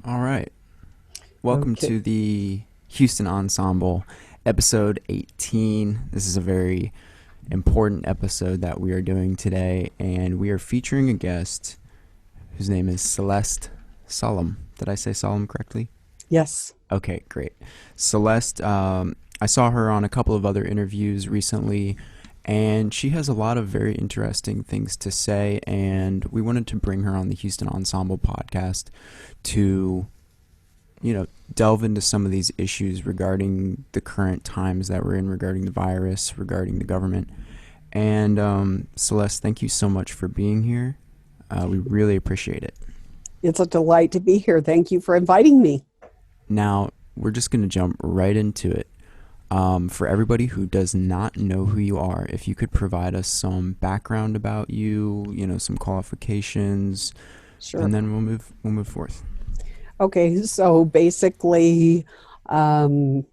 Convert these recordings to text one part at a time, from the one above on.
All right. Welcome Okay. to the Houston Ensemble, episode 18. This is a very important episode that we are doing today, and we are featuring a guest whose name is Celeste Solum. Did I say Solum correctly? Yes. Okay, great. Celeste, I saw her on a couple of other interviews recently, and she has a lot of very interesting things to say, and we wanted to bring her on the Houston Ensemble podcast to delve into some of these issues regarding the current times that we're in, regarding the virus, regarding the government. And Celeste, thank you so much for being here. We really appreciate it. It's a delight to be here. Thank you for inviting me. Now, we're just going to jump right into it. For everybody who does not know who you are, if you could provide us some background about you, some qualifications, Sure. and then we'll move forth. Okay, so basically, um,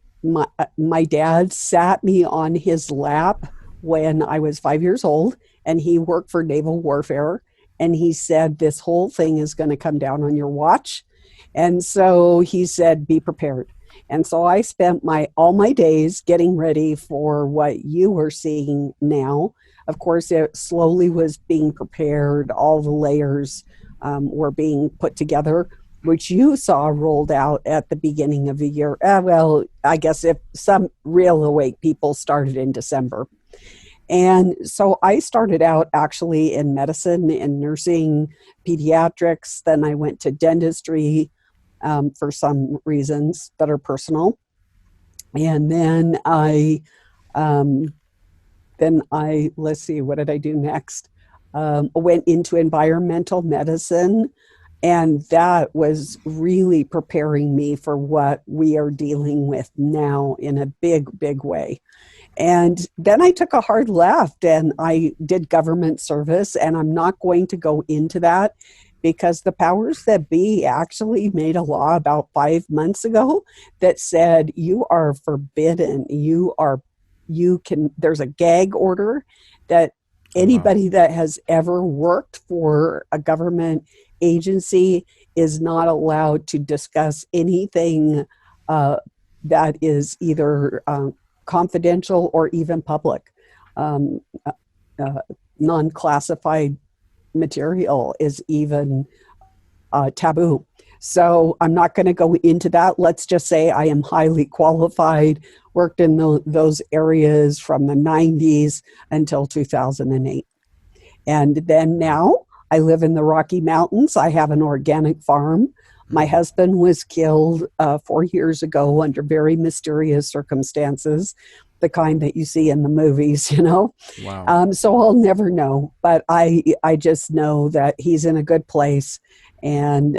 my dad sat me on his lap when I was 5 years old, and he worked for naval warfare. And he said, "This whole thing is going to come down on your watch." And so he said, "Be prepared." And so I spent my all my days getting ready for what you are seeing now. Of course, it slowly was being prepared. All the layers were being put together, which you saw rolled out at the beginning of the year. Well, I guess if some real awake people started in December. And so I started out actually in medicine and nursing, pediatrics. Then I went to dentistry for some reasons that are personal. And um, then I, let's see, what did I do next? Went into environmental medicine, and that was really preparing me for what we are dealing with now in a big, big way. And then I took a hard left and I did government service, and I'm not going to go into that because the powers that be actually made a law about 5 months ago that said you are forbidden. There's a gag order that Oh, wow. anybody that has ever worked for a government agency is not allowed to discuss anything uh, that is either confidential or even public. Um, uh, uh, Non classified material is even taboo. So I'm not going to go into that. Let's just say I am highly qualified, worked in those areas from the 90s until 2008. And then now I live in the Rocky Mountains. I have an organic farm. My Mm. husband was killed 4 years ago under very mysterious circumstances, the kind that you see in the movies, you know. Wow. So I'll never know, but I just know that he's in a good place, and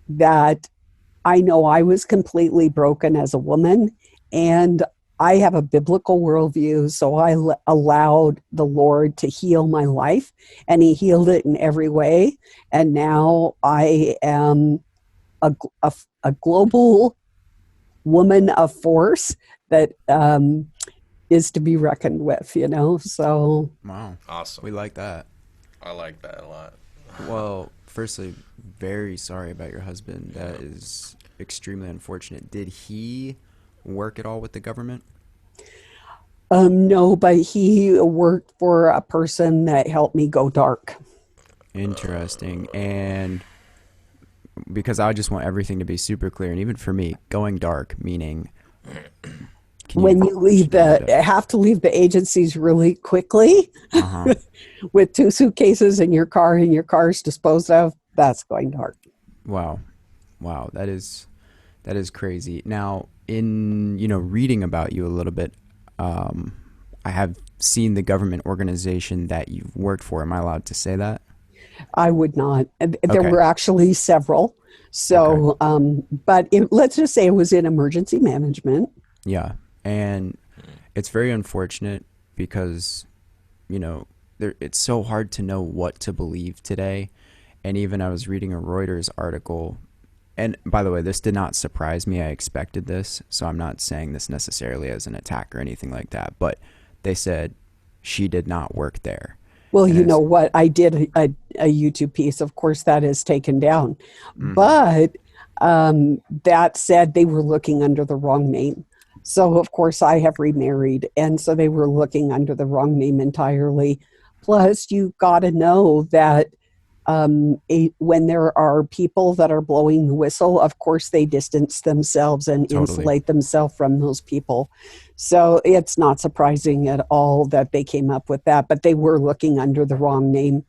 that I know I was completely broken as a woman, and I have a biblical worldview, so allowed the Lord to heal my life, and He healed it in every way. And now I am a, a global woman of force that is to be reckoned with, you know? So, Wow. Awesome. We like that. I like that a lot. Well, firstly, very sorry about your husband. Yeah. That is extremely unfortunate. Did he work at all with the government? no, but he worked for a person that helped me go dark. Interesting. And because I just want everything to be super clear, and even for me, going dark, meaning, can you When you leave have to leave the agencies really quickly Uh-huh. with two suitcases in your car and your car's disposed of, that's going dark. Wow. Wow. That is crazy. Now, in, reading about you a little bit, um, I have seen the government organization that you've worked for. Am I allowed to say that? I would not. There Okay. were actually several. Okay. So, but let's just say it was in emergency management. Yeah. And it's very unfortunate because, it's so hard to know what to believe today. And even I was reading a Reuters article. And by the way, this did not surprise me. I expected this. So I'm not saying this necessarily as an attack or anything like that. But they said she did not work there. Well, And you know it's what? I did a YouTube piece. Of course, that is taken down. hmm But that said, they were looking under the wrong name. So, of course, I have remarried. And so they were looking under the wrong name entirely. Plus, you got to know that when there are people that are blowing the whistle, of course, they distance themselves and totally. insulate themselves from those people. So it's not surprising at all that they came up with that, but they were looking under the wrong name.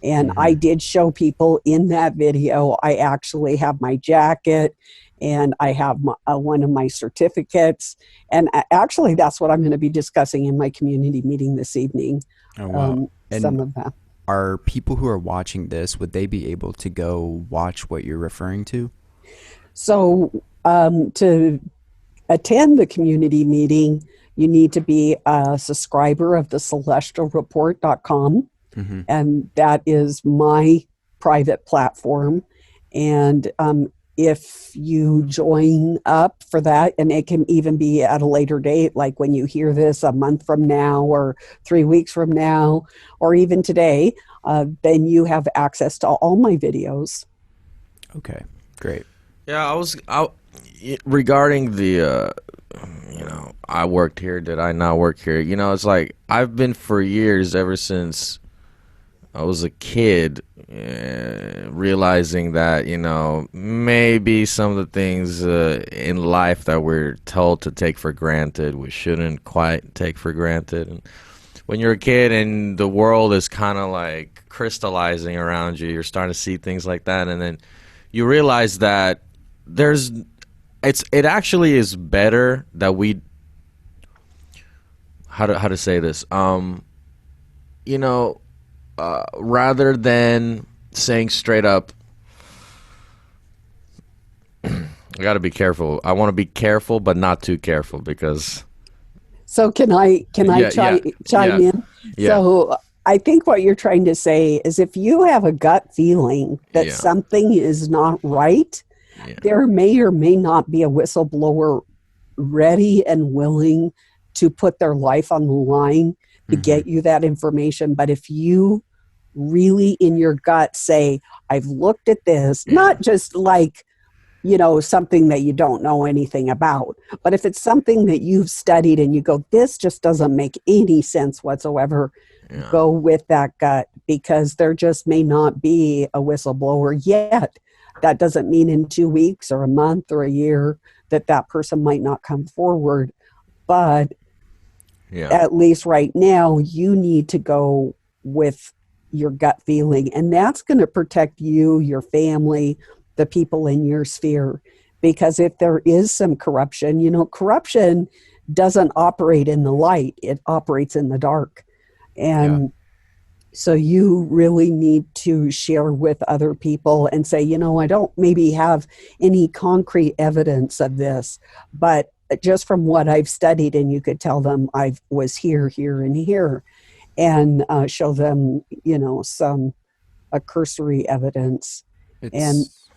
And I hmm did show people in that video, I actually have my jacket and I have one of my certificates. And actually, that's what I'm going to be discussing in my community meeting this evening. Oh wow. Some And of that. are people who are watching this, would they be able to go watch what you're referring to? So, to attend the community meeting, you need to be a subscriber of the celestialreport.com, hmm and that is my private platform. And if you join up for that, and it can even be at a later date, like when you hear this a month from now, or 3 weeks from now, or even today, then you have access to all my videos. Okay, great. Yeah, regarding the I worked here, did I not work here? It's like I've been for years, ever since I was a kid, realizing that, maybe some of the things in life that we're told to take for granted, we shouldn't quite take for granted. And when you're a kid and the world is kind of like crystallizing around you, you're starting to see things like that, and then you realize that there's it actually is better that we, how to say this, you know rather than saying straight up, I got to be careful. I want to be careful, but not too careful, because So can I yeah, yeah, chime yeah, in? yeah, So I think what you're trying to say is if you have a gut feeling that yeah, something is not right, yeah, there may or may not be a whistleblower ready and willing to put their life on the line to hmm get you that information. But if you really in your gut say, I've looked at this, yeah, not just like, something that you don't know anything about, but if it's something that you've studied and you go, this just doesn't make any sense whatsoever, yeah, go with that gut, because there just may not be a whistleblower yet. That doesn't mean in 2 weeks or a month or a year that that person might not come forward. But yeah, at least right now, you need to go with your gut feeling. And that's going to protect you, your family, the people in your sphere. Because if there is some corruption, corruption doesn't operate in the light, it operates in the dark. Yeah. And so you really need to share with other people and say, I don't maybe have any concrete evidence of this, but just from what I've studied, and you could tell them I was here, here, and here, and show them, some a cursory evidence. And It's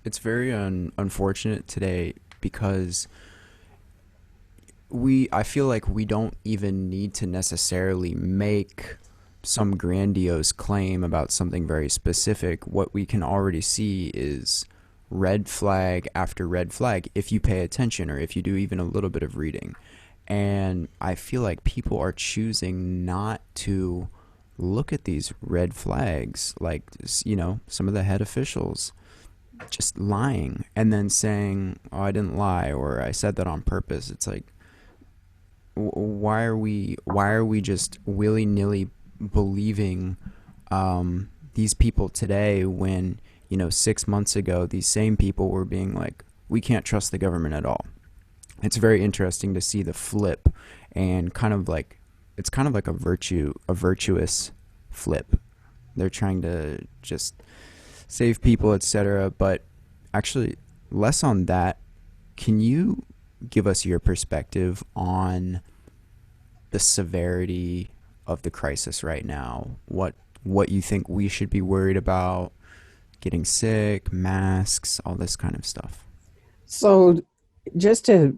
it's very unfortunate today because I feel like we don't even need to necessarily make some grandiose claim about something very specific. What we can already see is red flag after red flag if you pay attention or if you do even a little bit of reading. And I feel like people are choosing not to look at these red flags, like, some of the head officials just lying and then saying, "Oh, I didn't lie," or "I said that on purpose." It's like, why are we just willy-nilly believing these people today when 6 months ago these same people were being like, we can't trust the government at all. It's very interesting to see the flip, and it's kind of like a virtuous flip. They're trying to just save people, etc. But actually, less on that. Can you give us your perspective on the severity of the crisis right now? What you think we should be worried about? Getting sick, masks, all this kind of stuff. so just to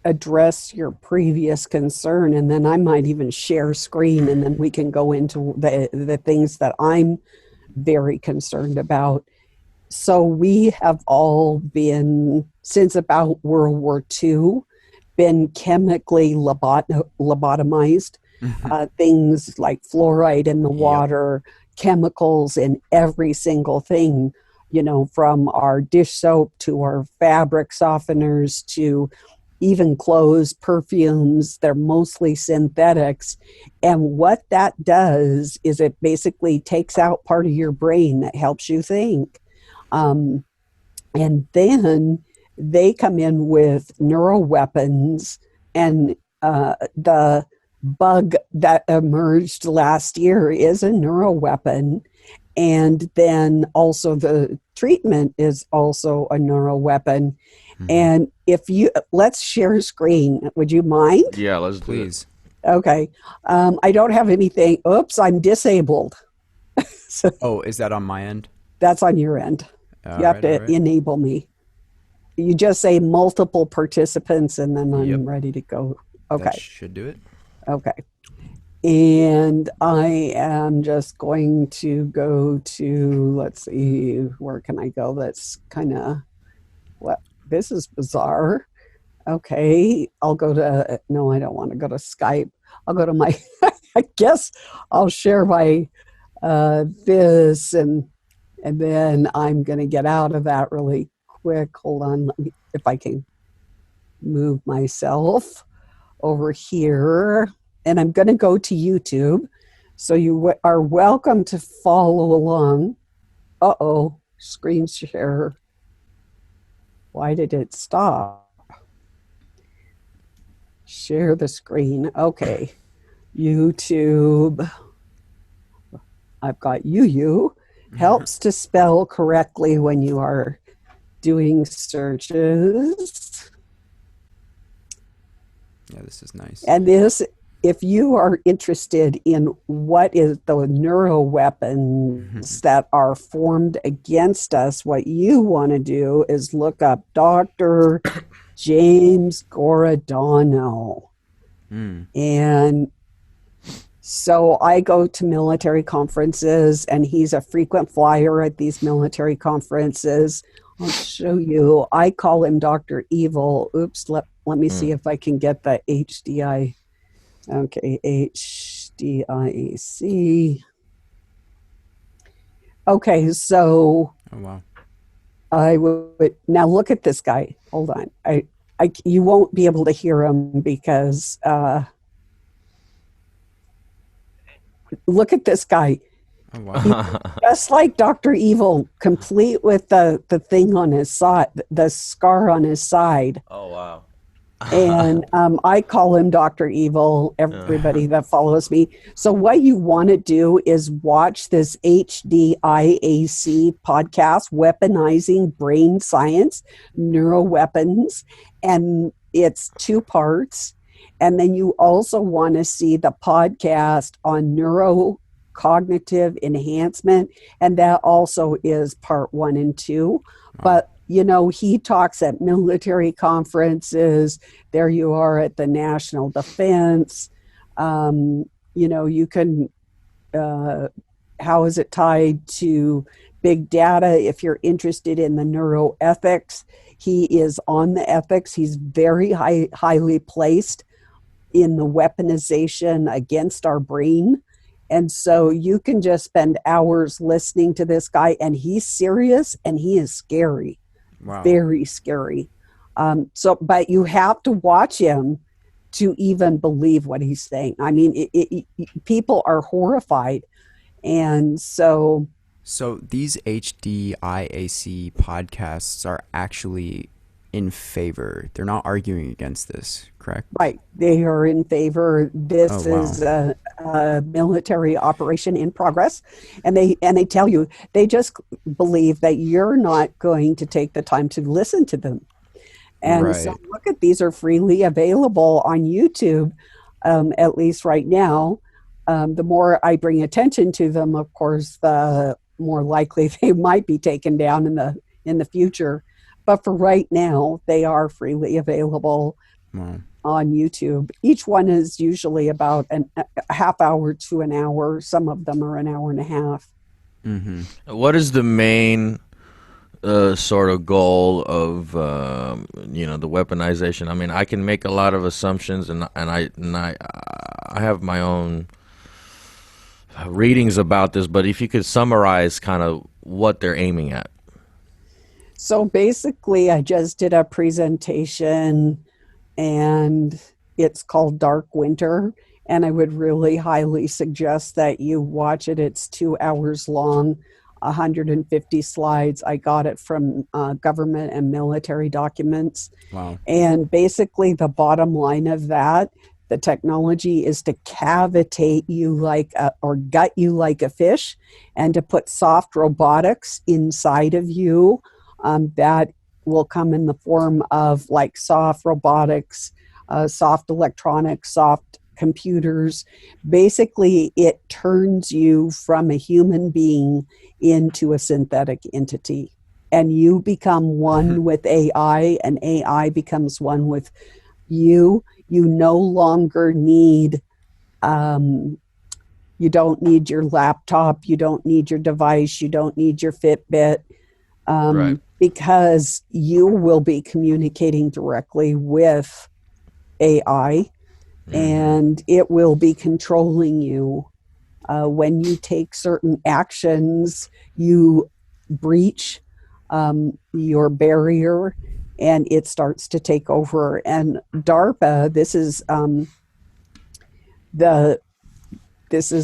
address your previous concern, and then I might even share screen, and then we can go into the things that I'm very concerned about. So we have all been, since about World War II, been chemically lobotomized. Things like fluoride in the water, chemicals in every single thing, from our dish soap to our fabric softeners to even clothes, perfumes. They're mostly synthetics. And what that does is it basically takes out part of your brain that helps you think. And then they come in with neuroweapons, and the bug that emerged last year is a neuroweapon. And then also the treatment is also a neuroweapon. And let's share a screen. Would you mind? Yeah, let's please. Okay. I don't have anything. Oops, I'm disabled. Oh, is that on my end? That's on your end. You have to enable me. You just say multiple participants, and then I'm ready to go. Okay. That should do it. Okay. And I am just going to go to, let's see, where can I go? That's kind of, this is bizarre. Okay. I'll go to, no, I don't want to go to Skype. I'll go to my, I guess I'll share my, this, and then I'm going to get out of that really quick. Hold on. Let me, if I can move myself over here. And I'm going to go to YouTube. So you are welcome to follow along. Uh-oh, screen share. Why did it stop? Share the screen. Okay. YouTube. I've got UU. Helps to spell correctly when you are doing searches. Yeah, this is nice. And this, if you are interested in what is the neuroweapons that are formed against us, what you want to do is look up Dr. James Giordano. And so I go to military conferences, and he's a frequent flyer at these military conferences. I'll show you. I call him Dr. Evil. Oops, let me see if I can get the HDI. Okay, HDIAC. Okay, so oh wow. I would now look at this guy. Hold on. You won't be able to hear him because look at this guy. Oh wow. Just like Dr. Evil, complete with the thing on his side, the scar on his side. Oh wow. And I call him Dr. Evil, everybody that follows me. So what you want to do is watch this HDIAC podcast, Weaponizing Brain Science, Neuroweapons, and it's 2 parts. And then you also want to see the podcast on neurocognitive enhancement, and that also is part 1 and 2. But he talks at military conferences. There you are at the National Defense. You can, how is it tied to big data? If you're interested in the neuroethics, he is on the ethics. He's very highly placed in the weaponization against our brain. And so you can just spend hours listening to this guy, and he's serious and he is scary. Wow. Very scary. But you have to watch him to even believe what he's saying. I mean, people are horrified. And so these HDIAC podcasts are actually in favor. They're not arguing against this, correct? Right. They are in favor. This is a military operation in progress. And they tell you, they just believe that you're not going to take the time to listen to them. And so look at, these are freely available on YouTube, at least right now. The more I bring attention to them, of course, the more likely they might be taken down in the future. But for right now, they are freely available. Wow. on YouTube. Each one is usually about a half hour to an hour. Some of them are an hour and a half. Mm-hmm. What is the main sort of goal of the weaponization? I mean, I can make a lot of assumptions, and I have my own readings about this. But if you could summarize kind of what they're aiming at. So basically, I just did a presentation, and it's called Dark Winter. And I would really highly suggest that you watch it. It's 2 hours long, 150 slides. I got it from government and military documents. Wow. And basically, the bottom line of that, the technology is to cavitate you or gut you like a fish, and to put soft robotics inside of you that will come in the form of like soft robotics, soft electronics, soft computers. Basically, it turns you from a human being into a synthetic entity, and you become one with AI, and AI becomes one with you. You no longer need, you don't need your laptop, you don't need your device, you don't need your Fitbit, Right. because you will be communicating directly with AI, and it will be controlling you. When you take certain actions, you breach your barrier, and it starts to take over. And DARPA, this is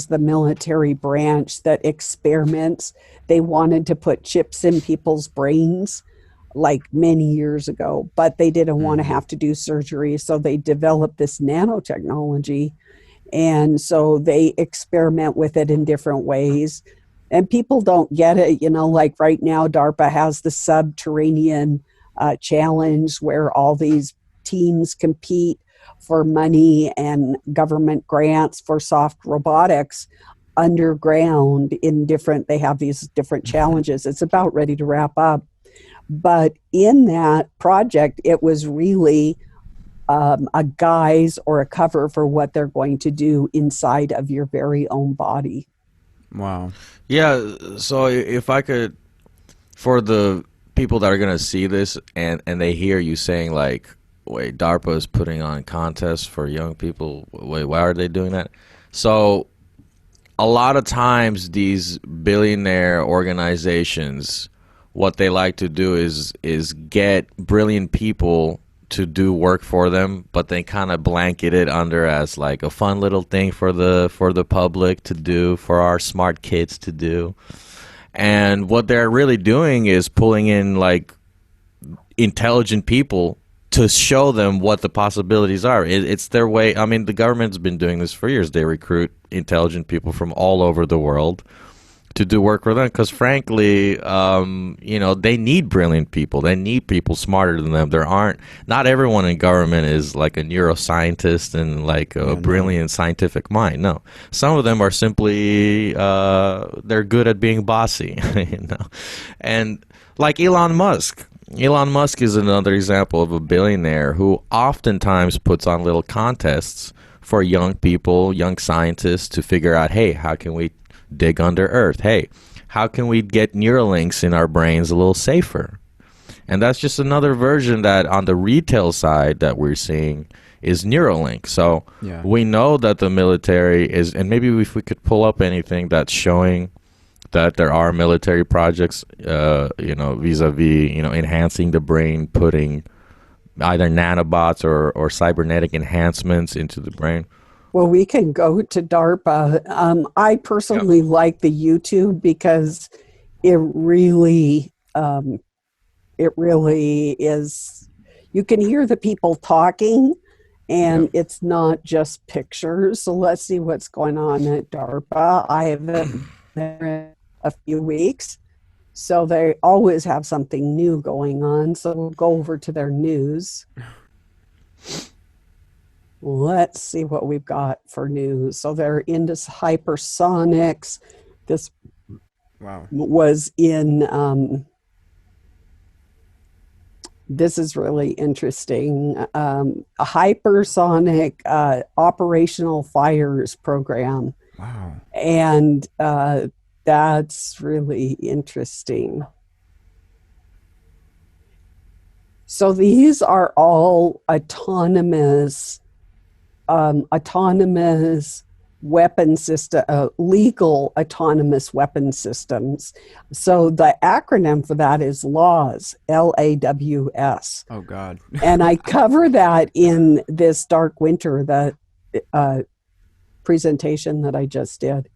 the military branch that experiments. They wanted to put chips in people's brains like many years ago, but they didn't want to have to do surgery. So they developed this nanotechnology. And so they experiment with it in different ways. And people don't get it. Like right now, DARPA has the Subterranean challenge, where all these teams compete for money and government grants for soft robotics underground they have these different challenges. It's about ready to wrap up. But in that project, it was really a guise or a cover for what they're going to do inside of your very own body. Wow. Yeah, so if I could, for the people that are going to see this and they hear you saying like, wait, DARPA is putting on contests for young people, wait, why are they doing that? So a lot of times these billionaire organizations, what they like to do is get brilliant people to do work for them, but they kind of blanket it under as like a fun little thing for the public to do, for our smart kids to do. And what they're really doing is pulling in like intelligent people to show them what the possibilities are. It's their way. I mean, the government's been doing this for years. They recruit intelligent people from all over the world to do work for them because, frankly, they need brilliant people. They need people smarter than them. Not everyone in government is like a neuroscientist and like a brilliant scientific mind. No, some of them are simply they're good at being bossy, and like Elon Musk. Elon Musk is another example of a billionaire who oftentimes puts on little contests for young people, young scientists to figure out, hey, how can we dig under Earth? Hey, how can we get Neuralinks in our brains a little safer? And that's just another version that on the retail side that we're seeing is Neuralink. So we know that the military is, and maybe if we could pull up anything that's showing that there are military projects, vis-a-vis, enhancing the brain, putting either nanobots or cybernetic enhancements into the brain. Well, we can go to DARPA. I personally like the YouTube because it really is. You can hear the people talking, and it's not just pictures. So let's see what's going on at DARPA. I have been there a few weeks, so they always have something new going on. So we'll go over to their news. Let's see what we've got for news. So they're into hypersonics. This was in This is really interesting. A hypersonic operational fires program. Wow. And that's really interesting. So these are all autonomous weapon system, legal autonomous weapon systems. So the acronym for that is LAWS, LAWS. Oh God. And I cover that in this Dark Winter, the presentation that I just did.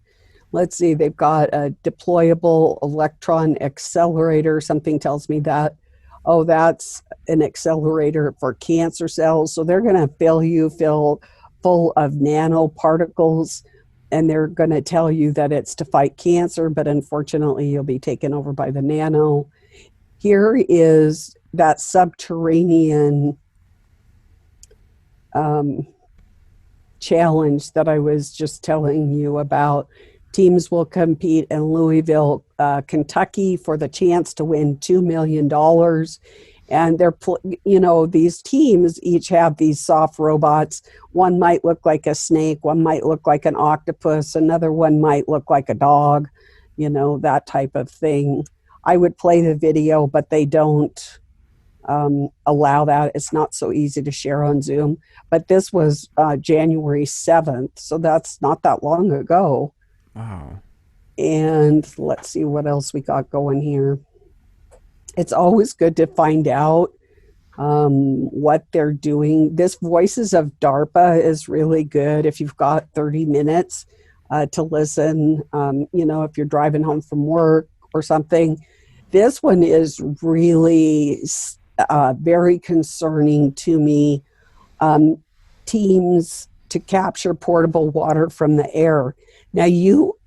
Let's see, they've got a deployable electron accelerator. Something tells me that, oh, that's an accelerator for cancer cells. So they're going to fill you full of nanoparticles, and they're going to tell you that it's to fight cancer, but unfortunately you'll be taken over by the nano. Here is that subterranean challenge that I was just telling you about. Teams will compete in Louisville, Kentucky for the chance to win $2 million. And they're, these teams each have these soft robots. One might look like a snake, one might look like an octopus, another one might look like a dog, that type of thing. I would play the video, but they don't allow that. It's not so easy to share on Zoom. But this was January 7th, so that's not that long ago. Wow. And let's see what else we got going here. It's always good to find out what they're doing. This Voices of DARPA is really good if you've got 30 minutes to listen, if you're driving home from work or something. This one is really very concerning to me. Teams to capture portable water from the air. Now, you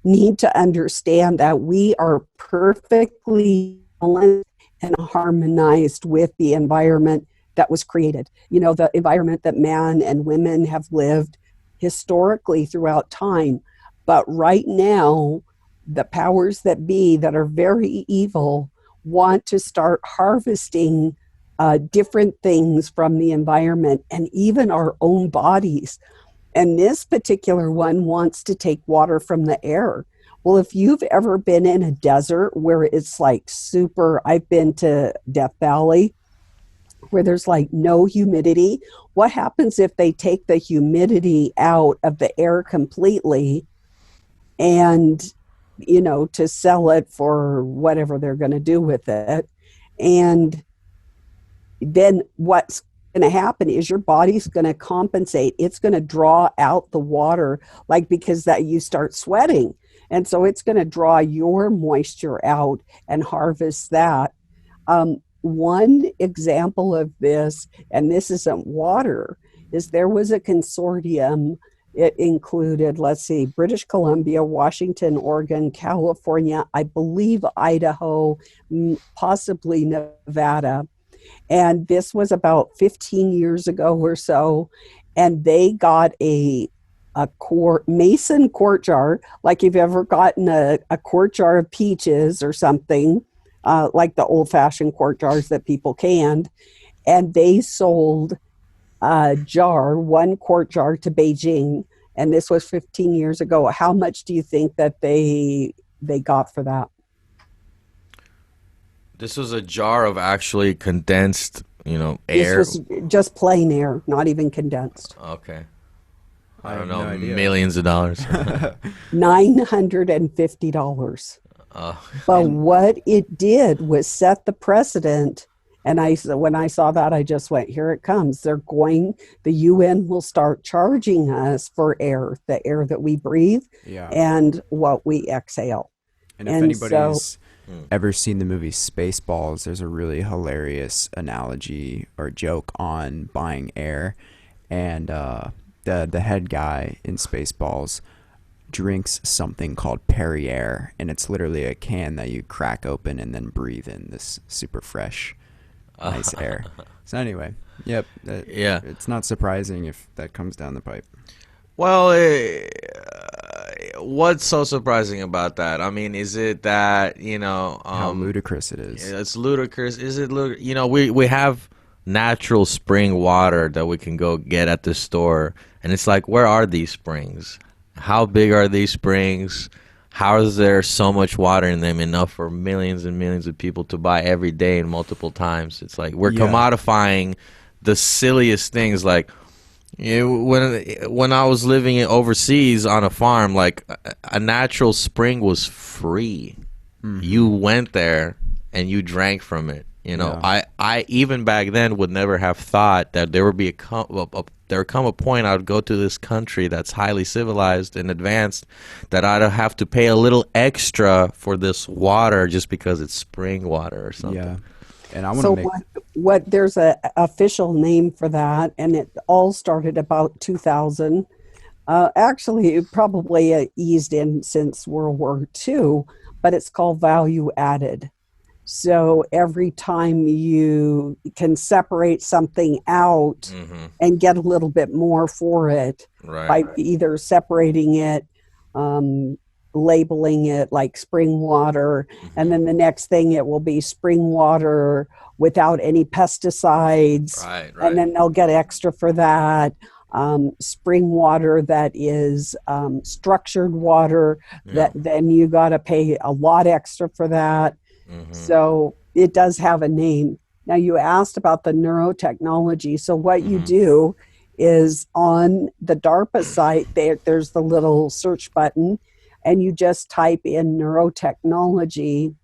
need to understand that we are perfectly balanced and harmonized with the environment that was created. The environment that man and women have lived historically throughout time. But right now, the powers that be that are very evil want to start harvesting different things from the environment and even our own bodies. And this particular one wants to take water from the air. Well, if you've ever been in a desert where it's like I've been to Death Valley, where there's like no humidity. What happens if they take the humidity out of the air completely and, to sell it for whatever they're going to do with it? And then what's going to happen is your body's going to compensate. It's going to draw out the water, because that you start sweating. And so it's going to draw your moisture out and harvest that. One example of this, and this isn't water, is there was a consortium. It included, British Columbia, Washington, Oregon, California, I believe Idaho, possibly Nevada. And this was about 15 years ago or so. And they got a mason quart jar, like you've ever gotten a quart jar of peaches or something, like the old-fashioned quart jars that people canned. And they sold one quart jar to Beijing. And this was 15 years ago. How much do you think that they got for that? This was a jar of actually condensed, air. This was just plain air, not even condensed. Okay. I don't have know, no idea. millions of dollars. $950. But what it did was set the precedent. And when I saw that, I just went, here it comes. The UN will start charging us for air, the air that we breathe, and what we exhale. And if anybody's ever seen the movie Spaceballs, there's a really hilarious analogy or joke on buying air. And the head guy in Spaceballs drinks something called Perrier, and it's literally a can that you crack open and then breathe in this super fresh, nice air. So anyway, it's not surprising if that comes down the pipe. Well, what's so surprising about that? I mean, is it that, How ludicrous it is. it's ludicrous? Is it we have natural spring water that we can go get at the store, and it's like, where are these springs? How big are these springs? How is there so much water in them, enough for millions and millions of people to buy every day and multiple times? It's like we're commodifying the silliest things. Like, when I was living overseas on a farm, like a natural spring was free. You went there and you drank from it. I even back then would never have thought that there would be there would come a point I would go to this country that's highly civilized and advanced, that I'd have to pay a little extra for this water just because it's spring water or something. Yeah. And I want to make what there's a official name for that, and it all started about 2000. Actually, it probably eased in since World War II, but it's called value added. So every time you can separate something out and get a little bit more for it by either separating it, labeling it like spring water, and then the next thing it will be spring water without any pesticides, and then they'll get extra for that. Spring water that is structured water, that then you got to pay a lot extra for that. So it does have a name. Now, you asked about the neurotechnology. So what you do is on the DARPA site, there's the little search button, and you just type in neurotechnology,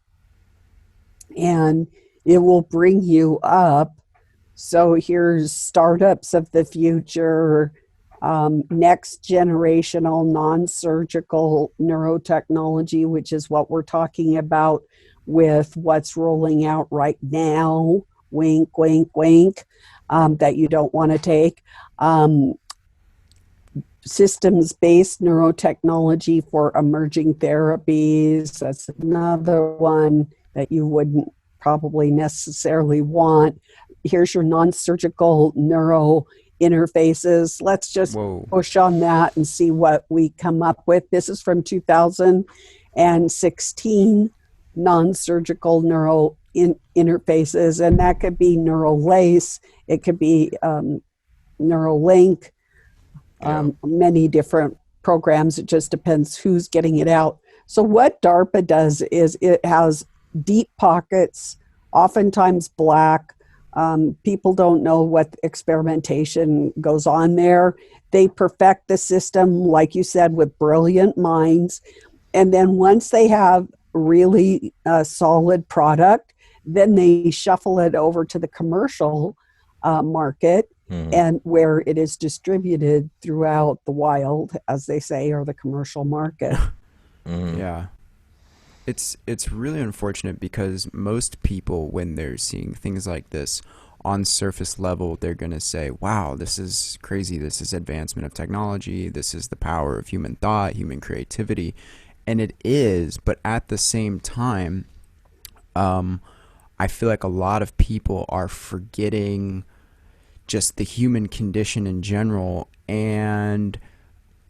and it will bring you up. So here's startups of the future, next generational non-surgical neurotechnology, which is what we're talking about with what's rolling out right now, wink, wink, wink, that you don't want to take. Systems-based neurotechnology for emerging therapies, that's another one that you wouldn't probably necessarily want. Here's your non-surgical neuro interfaces. Let's just push on that and see what we come up with. This is from 2016, non-surgical neural interfaces, and that could be neural lace, it could be Neuralink, many different programs. It just depends who's getting it out. So what DARPA does is it has deep pockets, oftentimes black. People don't know what experimentation goes on there. They perfect the system, like you said, with brilliant minds. And then once they have really solid product, then they shuffle it over to the commercial market, and where it is distributed throughout the wild, as they say, or the commercial market. Yeah. It's really unfortunate because most people, when they're seeing things like this on surface level, they're going to say, wow, this is crazy. This is advancement of technology. This is the power of human thought, human creativity. And it is, but at the same time, I feel like a lot of people are forgetting just the human condition in general, and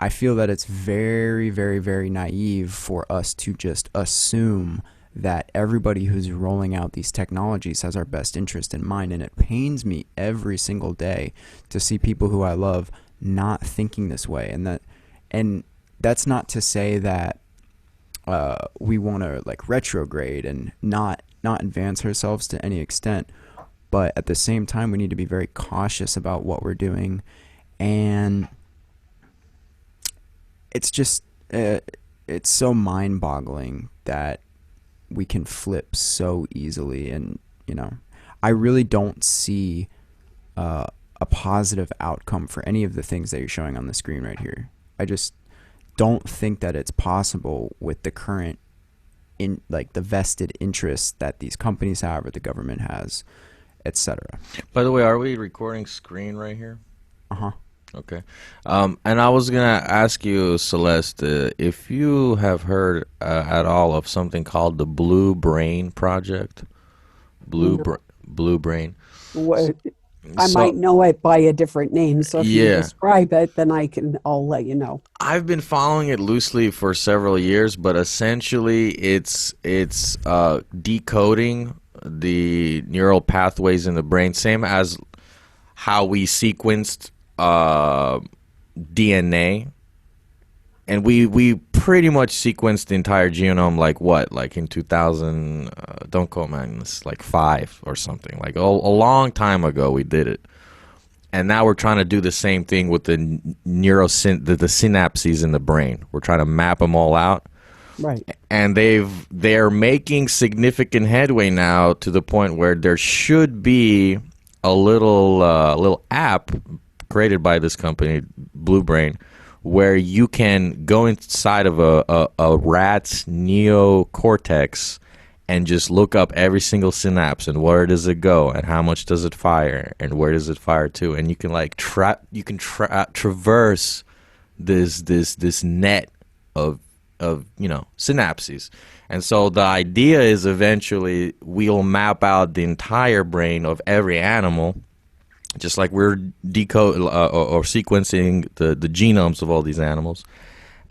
I feel that it's very, very, very naive for us to just assume that everybody who's rolling out these technologies has our best interest in mind. And it pains me every single day to see people who I love not thinking this way. And that's not to say that we want to like retrograde and not advance ourselves to any extent. But at the same time, we need to be very cautious about what we're doing. And it's just, it's so mind-boggling that we can flip so easily. And, I really don't see a positive outcome for any of the things that you're showing on the screen right here. I just don't think that it's possible with the current, the vested interests that these companies have or the government has, etc. By the way, are we recording screen right here? Uh-huh. Okay. And I was going to ask you, Celeste, if you have heard at all of something called the Blue Brain Project. Blue Brain. What, I might So know it by a different name. So if you yeah, describe it, then I'll let you know. I've been following it loosely for several years, but essentially it's decoding the neural pathways in the brain, same as how we sequenced DNA, and we pretty much sequenced the entire genome like in 2000. Don't quote me on this, like 5 or something. Like a long time ago we did it. And now we're trying to do the same thing with the the synapses in the brain. We're trying to map them all out, Right. and they're making significant headway now to the point where there should be a little app created by this company, Blue Brain, where you can go inside of a rat's neocortex and just look up every single synapse and where does it go and how much does it fire and where does it fire to, and you can like traverse this net of synapses. And so the idea is eventually we'll map out the entire brain of every animal, just like we're decode or sequencing the genomes of all these animals.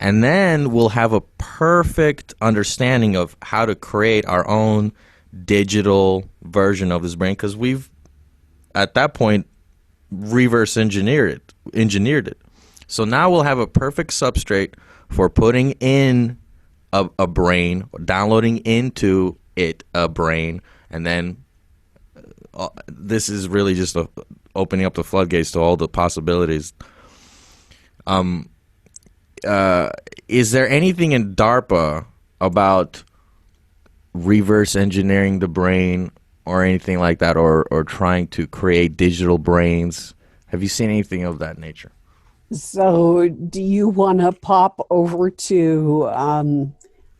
And then we'll have a perfect understanding of how to create our own digital version of this brain, because we've, at that point, reverse engineered it. So now we'll have a perfect substrate for putting in a brain, downloading into it a brain, and then this is really just opening up the floodgates to all the possibilities. Is there anything in DARPA about reverse engineering the brain or anything like that, or trying to create digital brains? Have you seen anything of that nature? So do you want to pop over to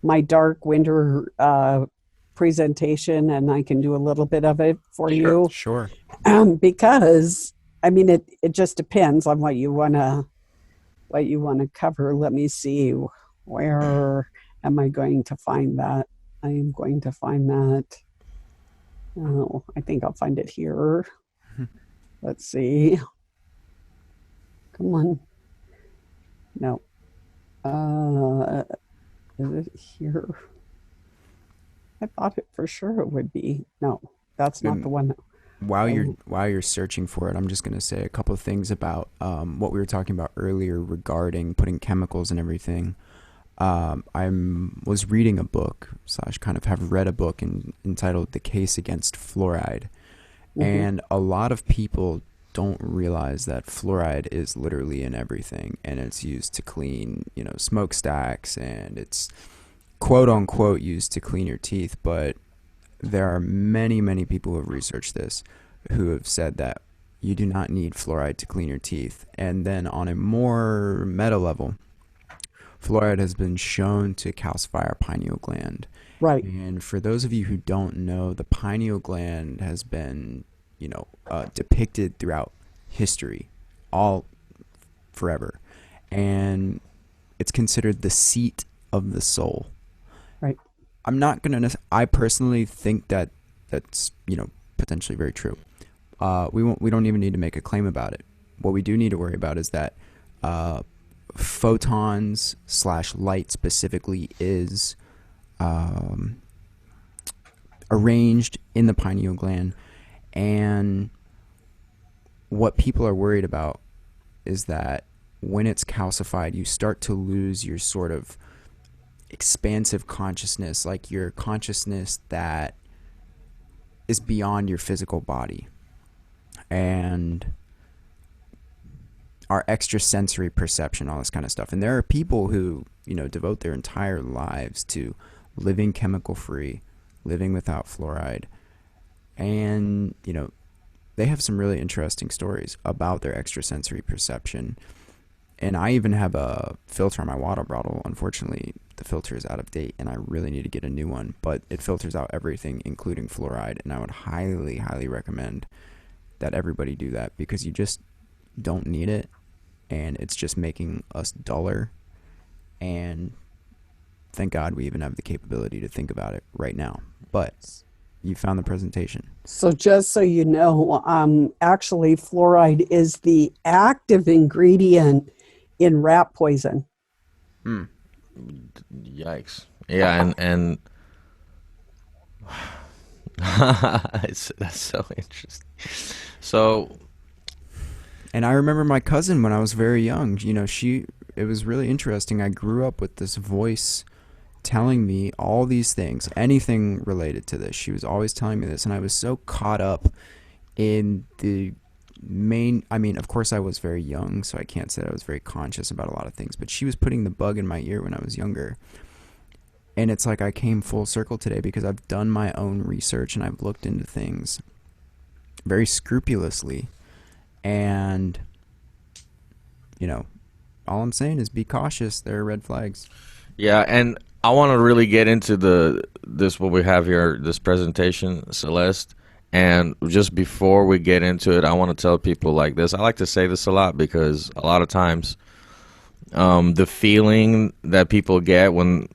my Dark Winter presentation, and I can do a little bit of it for you? Sure. Because I mean, it just depends on what you want to cover. Let me see, where am I going to find that? I am going to find that. Oh, I think I'll find it here. Let's see. Come on. No. Is it here? I thought it for sure it would be. No, that's not the one. While you're searching for it, I'm just going to say a couple of things about what we were talking about earlier regarding putting chemicals and everything. I was reading a book / kind of have read a book entitled "The Case Against Fluoride," and a lot of people don't realize that fluoride is literally in everything, and it's used to clean, smokestacks, and it's quote unquote used to clean your teeth, but there are many, many people who have researched this who have said that you do not need fluoride to clean your teeth. And then on a more meta level, fluoride has been shown to calcify our pineal gland. Right. And for those of you who don't know, the pineal gland has been, depicted throughout history, all forever. And it's considered the seat of the soul. Right. I'm not going to, I personally think that that's, potentially very true. We don't even need to make a claim about it. What we do need to worry about is that photons / light specifically is arranged in the pineal gland, and what people are worried about is that when it's calcified, you start to lose your sort of expansive consciousness, like your consciousness that is beyond your physical body, and our extrasensory perception, all this kind of stuff. And there are people who, devote their entire lives to living chemical free, living without fluoride, and, they have some really interesting stories about their extrasensory perception. And I even have a filter on my water bottle. Unfortunately, the filter is out of date, and I really need to get a new one. But it filters out everything, including fluoride. And I would highly, highly recommend that everybody do that, because you just don't need it, and it's just making us duller. And thank God we even have the capability to think about it right now. But you found the presentation. So just so you know, actually fluoride is the active ingredient in rat poison. Yikes. Yeah, and that's so interesting. So, and I remember my cousin when I was very young, you know, it was really interesting. I grew up with this voice telling me all these things, anything related to this. She was always telling me this, and I was so caught up in the I mean, of course I was very young, so I can't say I was very conscious about a lot of things, but she was putting the bug in my ear when I was younger. And it's like I came full circle today because I've done my own research and I've looked into things very scrupulously. And, you know, all I'm saying is be cautious. There are red flags. yeah, and I want to really get into this what we have here, this presentation, Celeste. And just before we get into it, I want to tell people like this. I like to say this a lot because a lot of times the feeling that people get when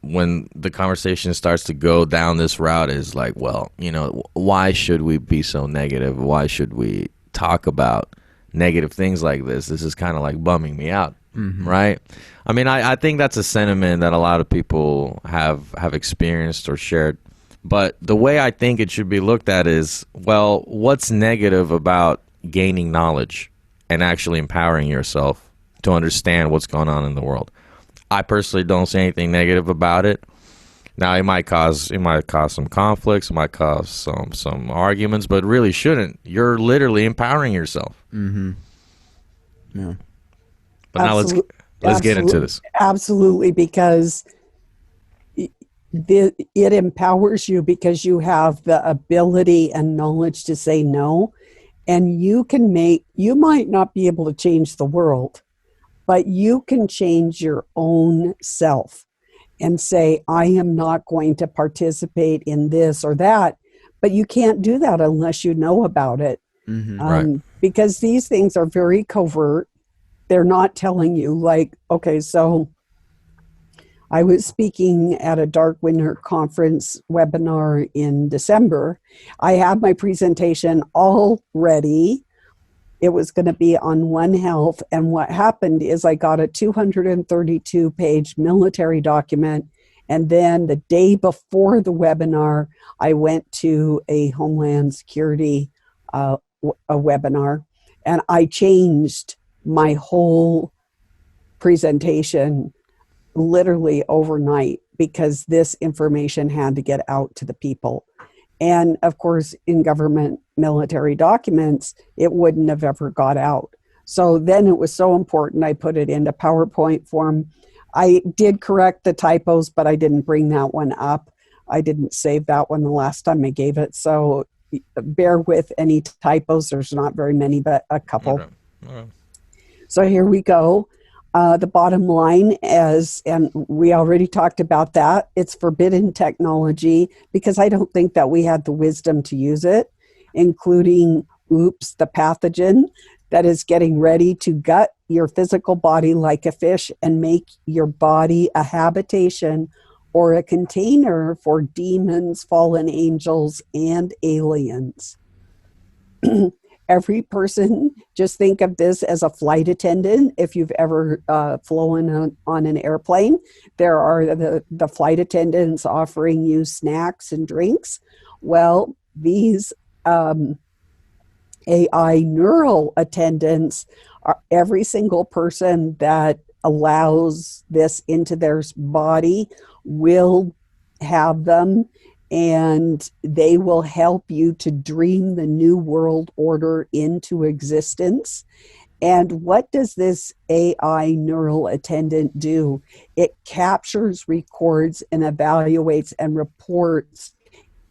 the conversation starts to go down this route is like, well, you know, why should we be so negative? Why should we talk about negative things like this? This is kind of like bumming me out, right? I mean, I think that's a sentiment that a lot of people have experienced or shared. But the way I think it should be looked at is, well, what's negative about gaining knowledge and actually empowering yourself to understand what's going on in the world? I personally don't see anything negative about it. Now, it might cause some conflicts, it might cause some arguments, but really shouldn't. You're literally empowering yourself. Yeah. But now let's get into this. Absolutely, because it empowers you because you have the ability and knowledge to say no, and you might not be able to change the world, but you can change your own self and say, I am not going to participate in this or that, but you can't do that unless you know about it. Right. Because these things are very covert. They're not telling you, like, okay, so I was speaking at a Dark Winter Conference webinar in December. I had my presentation all ready. It was going to be on One Health. And what happened is I got a 232-page military document. And then the day before the webinar, I went to a Homeland Security a webinar. And I changed my whole presentation literally overnight because this information had to get out to the people. And of course, in government military documents, it wouldn't have ever got out. So then it was so important, I put it into PowerPoint form. I did correct the typos, but I didn't bring that one up. I didn't save that one the last time I gave it. So bear with any typos. There's not very many, but a couple. Okay. So here we go. The bottom line is, and we already talked about that, it's forbidden technology because I don't think that we had the wisdom to use it, including, the pathogen that is getting ready to gut your physical body like a fish and make your body a habitation or a container for demons, fallen angels, and aliens. Every person, just think of this as a flight attendant. If you've ever flown on an airplane, there are the flight attendants offering you snacks and drinks. Well, these AI neural attendants are every single person that allows this into their body will have them, and they will help you to dream the new world order into existence. And what does this AI neural attendant do? It captures, records, and evaluates and reports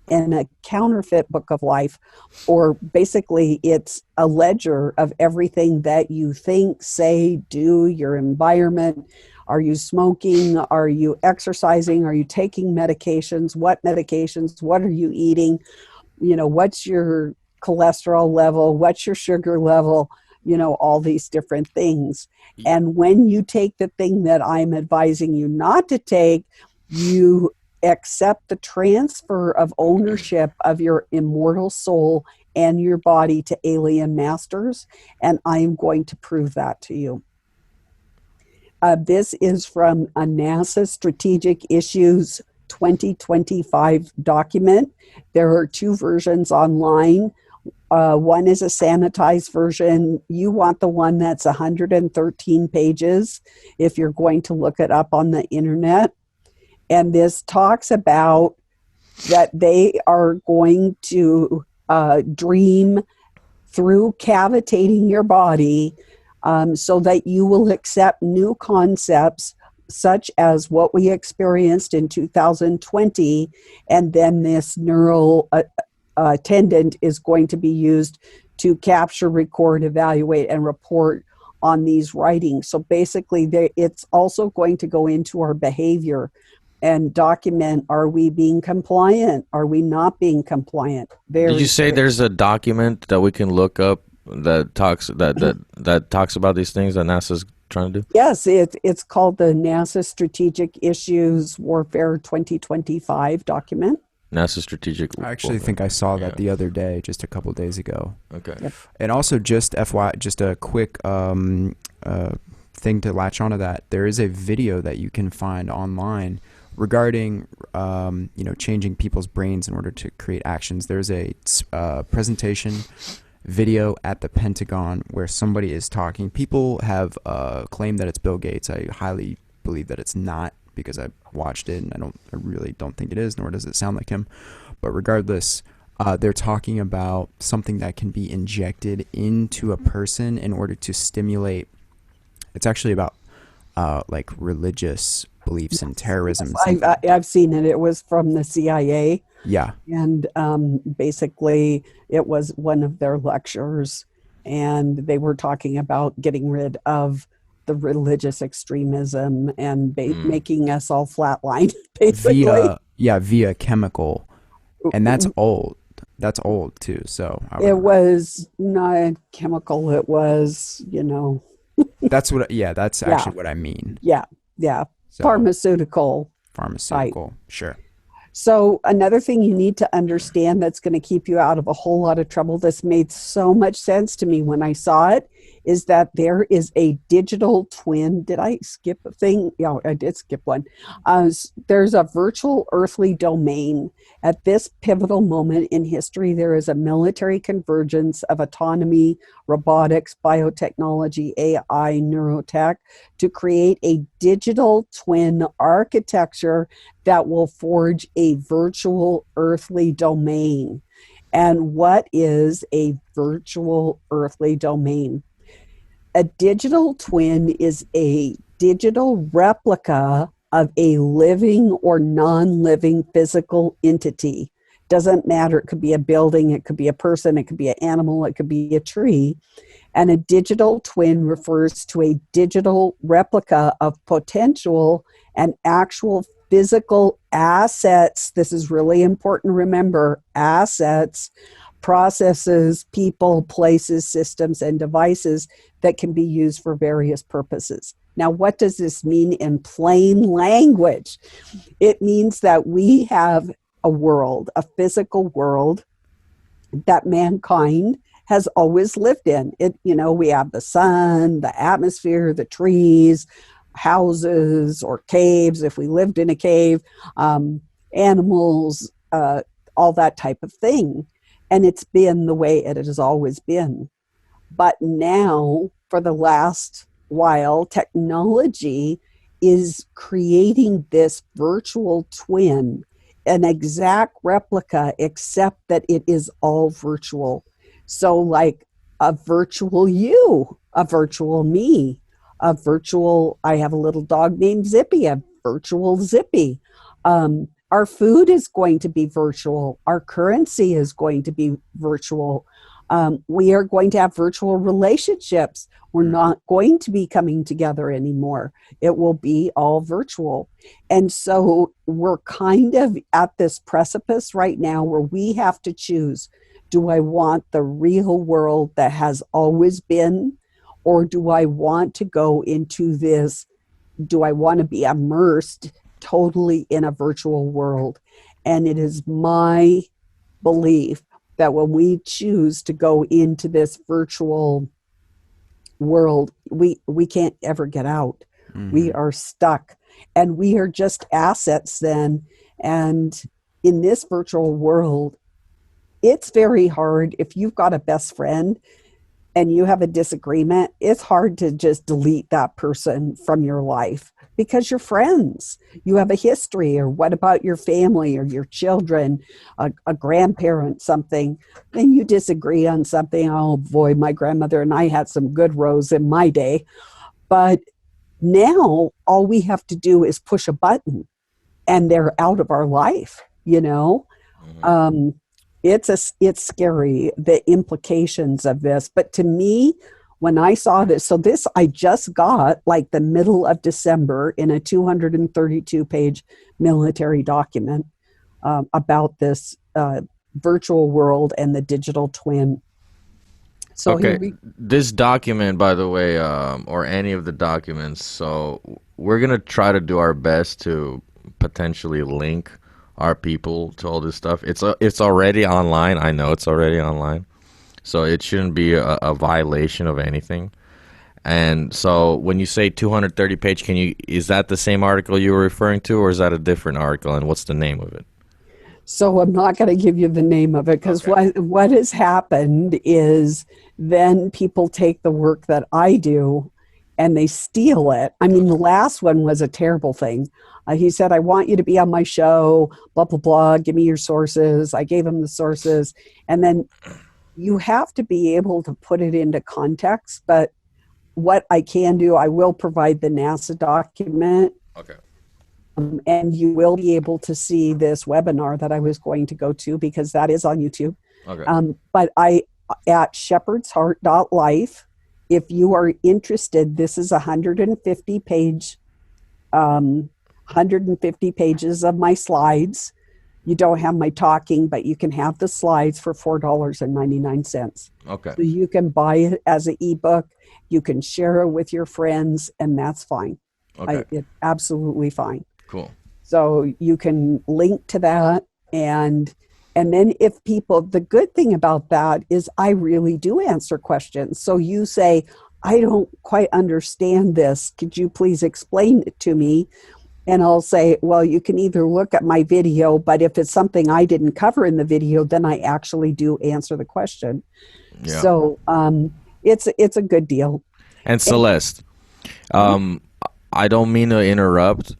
in a counterfeit book of life, or basically it's a ledger of everything that you think, say, do, your environment. Are you smoking? Are you exercising? Are you taking medications? What medications? What are you eating? What's your cholesterol level? What's your sugar level? All these different things. And when you take the thing that I'm advising you not to take, you accept the transfer of ownership of your immortal soul and your body to alien masters, and I am going to prove that to you. This is from a NASA Strategic Issues 2025 document. There are two versions online. One is a sanitized version. You want the one that's 113 pages if you're going to look it up on the internet. And this talks about that they are going to dream through cavitating your body so that you will accept new concepts such as what we experienced in 2020, and then this neural attendant is going to be used to capture, record, evaluate, and report on these writings. So basically, it's also going to go into our behavior and document, are we being compliant? Are we not being compliant? Did you say there's a document that we can look up that talks that talks about these things that NASA's trying to do? Yes, it's called the NASA Strategic Issues Warfare 2025 document. NASA Strategic. I actually think I saw that the other day, just a couple days ago. Okay. Yep. And also, just FYI, just a quick thing to latch onto that. There is a video that you can find online regarding changing people's brains in order to create actions. There's a presentation video at the Pentagon where somebody is talking. People have claimed that it's Bill Gates. I highly believe that it's not, because I watched it and I really don't think it is, nor does it sound like him. But regardless, they're talking about something that can be injected into a person in order to stimulate. It's actually about like religious beliefs and terrorism. I've seen it. It was from the CIA. Yeah. And basically, it was one of their lectures, and they were talking about getting rid of the religious extremism and making us all flatline, basically. Via chemical. And that's old. That's old, too. So it was not chemical. It was, That's actually what I mean. Yeah. So, pharmaceutical. Sure. So another thing you need to understand that's going to keep you out of a whole lot of trouble, this made so much sense to me when I saw it, is that there is a digital twin. Did I skip a thing? Yeah, I did skip one. There's a virtual earthly domain. At this pivotal moment in history, there is a military convergence of autonomy, robotics, biotechnology, AI, neurotech to create a digital twin architecture that will forge a virtual earthly domain. And what is a virtual earthly domain? A digital twin is a digital replica of a living or non-living physical entity. Doesn't matter. It could be a building, it could be a person, it could be an animal, it could be a tree. And a digital twin refers to a digital replica of potential and actual physical assets. This is really important to remember. Assets, processes, people, places, systems, and devices that can be used for various purposes. Now, what does this mean in plain language? It means that we have a world, a physical world that mankind has always lived in. We have the sun, the atmosphere, the trees, houses or caves, if we lived in a cave, animals, all that type of thing. And it's been the way it has always been. But now, for the last while, technology is creating this virtual twin, an exact replica, except that it is all virtual. So like a virtual you, a virtual me, I have a little dog named Zippy, a virtual Zippy. Our food is going to be virtual. Our currency is going to be virtual. We are going to have virtual relationships. We're not going to be coming together anymore. It will be all virtual. And so we're kind of at this precipice right now where we have to choose, do I want the real world that has always been, or do I want to go into this, do I want to be immersed totally in a virtual world. And it is my belief that when we choose to go into this virtual world, we can't ever get out. We are stuck, and we are just assets then. And in this virtual world, it's very hard if you've got a best friend and you have a disagreement. It's hard to just delete that person from your life because you're friends. You have a history. Or what about your family or your children, a grandparent, something? Then you disagree on something. Oh boy, my grandmother and I had some good rows in my day. But now all we have to do is push a button and they're out of our life, you know? It's scary, the implications of this. But to me, when I saw this, so this I just got like the middle of December in a 232-page military document about this virtual world and the digital twin. So okay, this document, by the way, or any of the documents, so we're going to try to do our best to potentially link our people to all this stuff. It's already online. I know it's already online. So it shouldn't be a violation of anything. And so when you say 230 page, is that the same article you were referring to, or is that a different article, and what's the name of it? So I'm not going to give you the name of it because what has happened is then people take the work that I do and they steal it. I mean, the last one was a terrible thing. He said, I want you to be on my show, blah, blah, blah. Give me your sources. I gave him the sources. And then you have to be able to put it into context. But what I can do, I will provide the NASA document. Okay. And you will be able to see this webinar that I was going to go to because that is on YouTube. Okay. But at shepherdsheart.life, if you are interested, this is 150 pages of my slides. You don't have my talking, but you can have the slides for $4.99. Okay. So you can buy it as an ebook. You can share it with your friends, and that's fine. Okay. It's absolutely fine. Cool. So you can link to that. And then if people, the good thing about that is I really do answer questions. So you say, I don't quite understand this. Could you please explain it to me? And I'll say, well, you can either look at my video, but if it's something I didn't cover in the video, then I actually do answer the question. Yeah. So it's a good deal. And Celeste, I don't mean to interrupt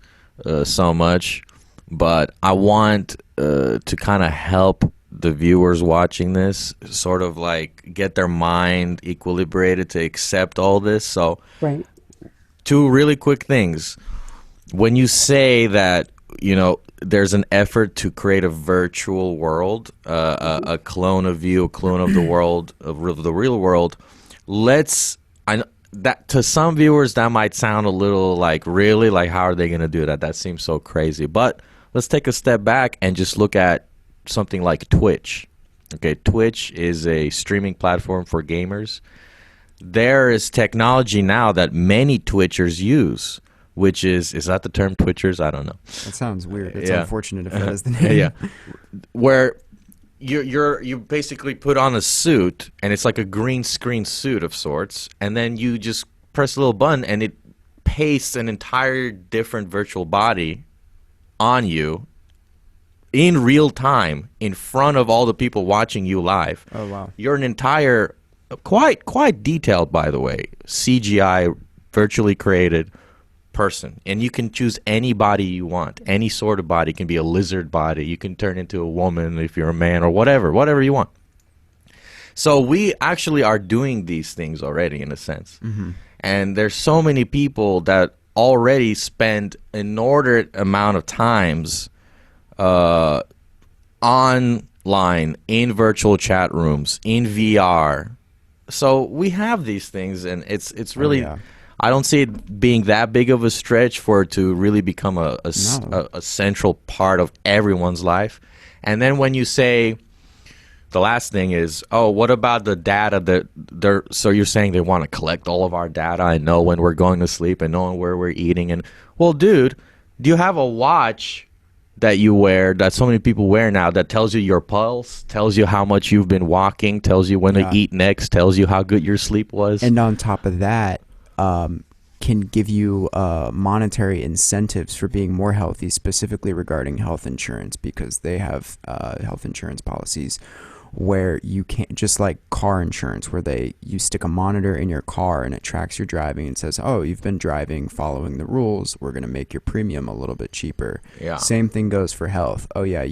so much, but I want to kind of help the viewers watching this sort of like get their mind equilibrated to accept all this. So right. Two really quick things. When you say that, you know, there's an effort to create a virtual world, a clone of you, a clone of the world, of the real world, that to some viewers that might sound a little like, really, like how are they going to do that? That seems so crazy. But let's take a step back and just look at something like Twitch. Okay, Twitch is a streaming platform for gamers. There is technology now that many Twitchers use, which is that the term, Twitchers? I don't know. That sounds weird. It's unfortunate if that is the name. Yeah, where you basically put on a suit, and it's like a green screen suit of sorts, and then you just press a little button, and it pastes an entire different virtual body on you in real time in front of all the people watching you live. Oh, wow. You're an entire, quite detailed, by the way, CGI, virtually created person, and you can choose any body you want. Any sort of body. It can be a lizard body. You can turn into a woman if you're a man, or whatever you want. So we actually are doing these things already, in a sense. Mm-hmm. And there's so many people that already spend an inordinate amount of times online, in virtual chat rooms, in VR. So we have these things, and it's really... Oh, yeah. I don't see it being that big of a stretch for it to really become a central part of everyone's life. And then when you say, the last thing is, oh, what about the data that so you're saying they want to collect all of our data and know when we're going to sleep and know where we're eating. And, well, dude, Do you have a watch that you wear, that so many people wear now, that tells you your pulse, tells you how much you've been walking, tells you when to eat next, tells you how good your sleep was? And on top of that, can give you monetary incentives for being more healthy, specifically regarding health insurance, because they have health insurance policies where you can't, just like car insurance, where you stick a monitor in your car and it tracks your driving and says, oh, you've been driving following the rules, we're going to make your premium a little bit cheaper. Yeah. Same thing goes for health. Oh yeah,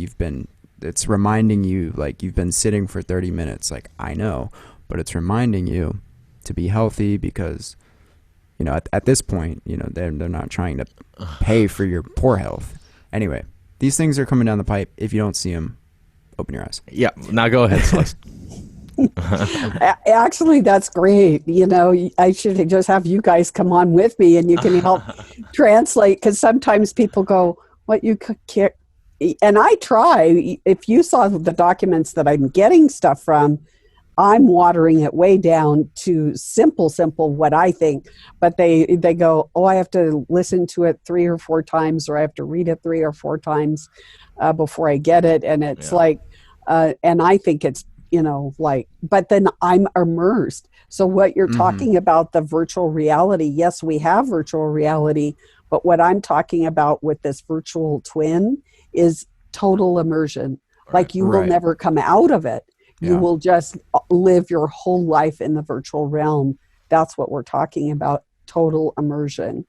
it's reminding you, like, you've been sitting for 30 minutes. Like, I know, but it's reminding you to be healthy, because at this point, they're not trying to pay for your poor health. Anyway, these things are coming down the pipe. If you don't see them, open your eyes. Yeah. Now go ahead, Celeste. Actually, that's great. I should just have you guys come on with me, and you can help translate, because sometimes people go, what you care? And I try. If you saw the documents that I'm getting stuff from, I'm watering it way down to simple what I think. But they go, oh, I have to listen to it 3 or 4 times, or I have to read it 3 or 4 times before I get it. And it's like, and I think it's, but then I'm immersed. So what you're talking about, the virtual reality, yes, we have virtual reality, but what I'm talking about with this virtual twin is total immersion. Like, you will never come out of it. You will just live your whole life in the virtual realm. That's what we're talking about, total immersion,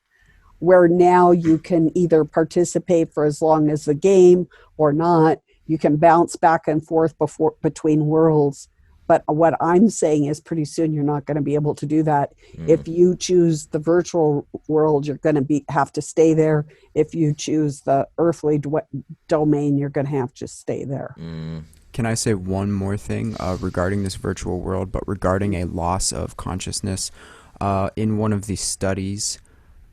where now you can either participate for as long as the game or not. You can bounce back and forth between worlds. But what I'm saying is, pretty soon you're not going to be able to do that. If you choose the virtual world, you're going to have to stay there. If you choose the earthly domain, you're going to have to stay there. Can I say one more thing regarding this virtual world, but regarding a loss of consciousness? In one of the studies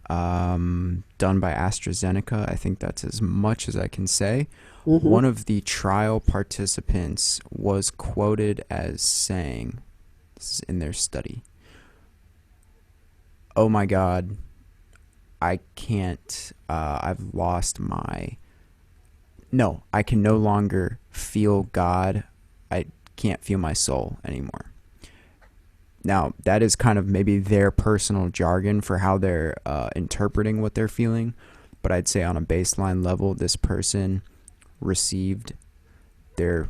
done by AstraZeneca, I think that's as much as I can say, one of the trial participants was quoted as saying, this is in their study, oh my God, I can't, I've lost my... No, I can no longer feel God. I can't feel my soul anymore. Now, that is kind of maybe their personal jargon for how they're interpreting what they're feeling. But I'd say on a baseline level, this person received their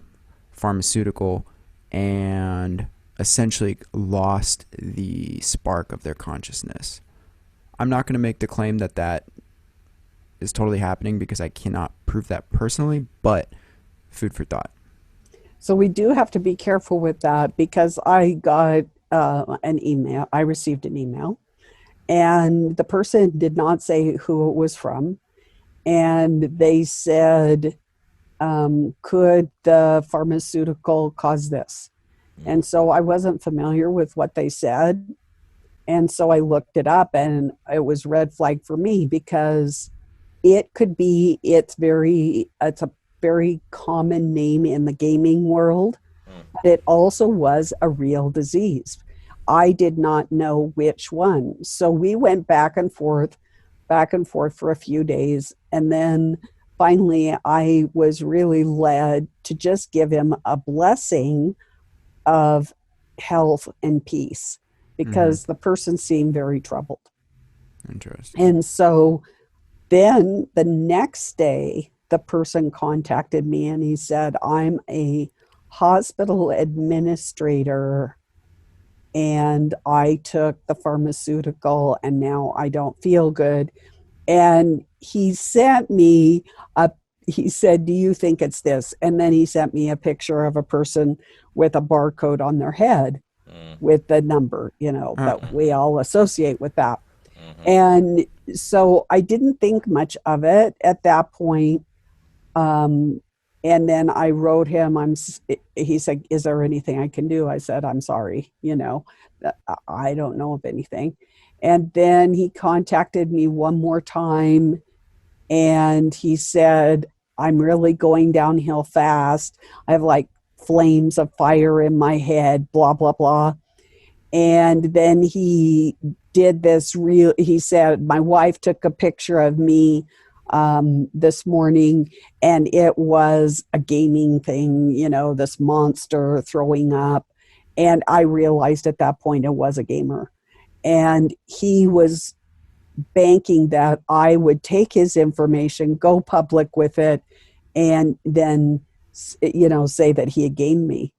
pharmaceutical and essentially lost the spark of their consciousness. I'm not going to make the claim that that is totally happening, because I cannot prove that personally, but food for thought. So we do have to be careful with that, because I got an email. I received an email, and the person did not say who it was from. And they said, could the pharmaceutical cause this? And so I wasn't familiar with what they said. And so I looked it up, and it was red flag for me, because it could be, it's a very common name in the gaming world, but it also was a real disease. I did not know which one. So we went back and forth for a few days. And then finally, I was really led to just give him a blessing of health and peace, because the person seemed very troubled. Interesting. And so then the next day, the person contacted me, and he said, I'm a hospital administrator, and I took the pharmaceutical, and now I don't feel good. And he sent me he said, do you think it's this? And then he sent me a picture of a person with a barcode on their head with the number, that we all associate with that. And so I didn't think much of it at that point. And then I wrote him, he said, is there anything I can do? I said, I'm sorry, I don't know of anything. And then he contacted me one more time, and he said, I'm really going downhill fast. I have like flames of fire in my head, blah, blah, blah. And then he did this he said, my wife took a picture of me this morning, and it was a gaming thing, this monster throwing up. And I realized at that point it was a gamer. And he was banking that I would take his information, go public with it, and then, say that he had gamed me.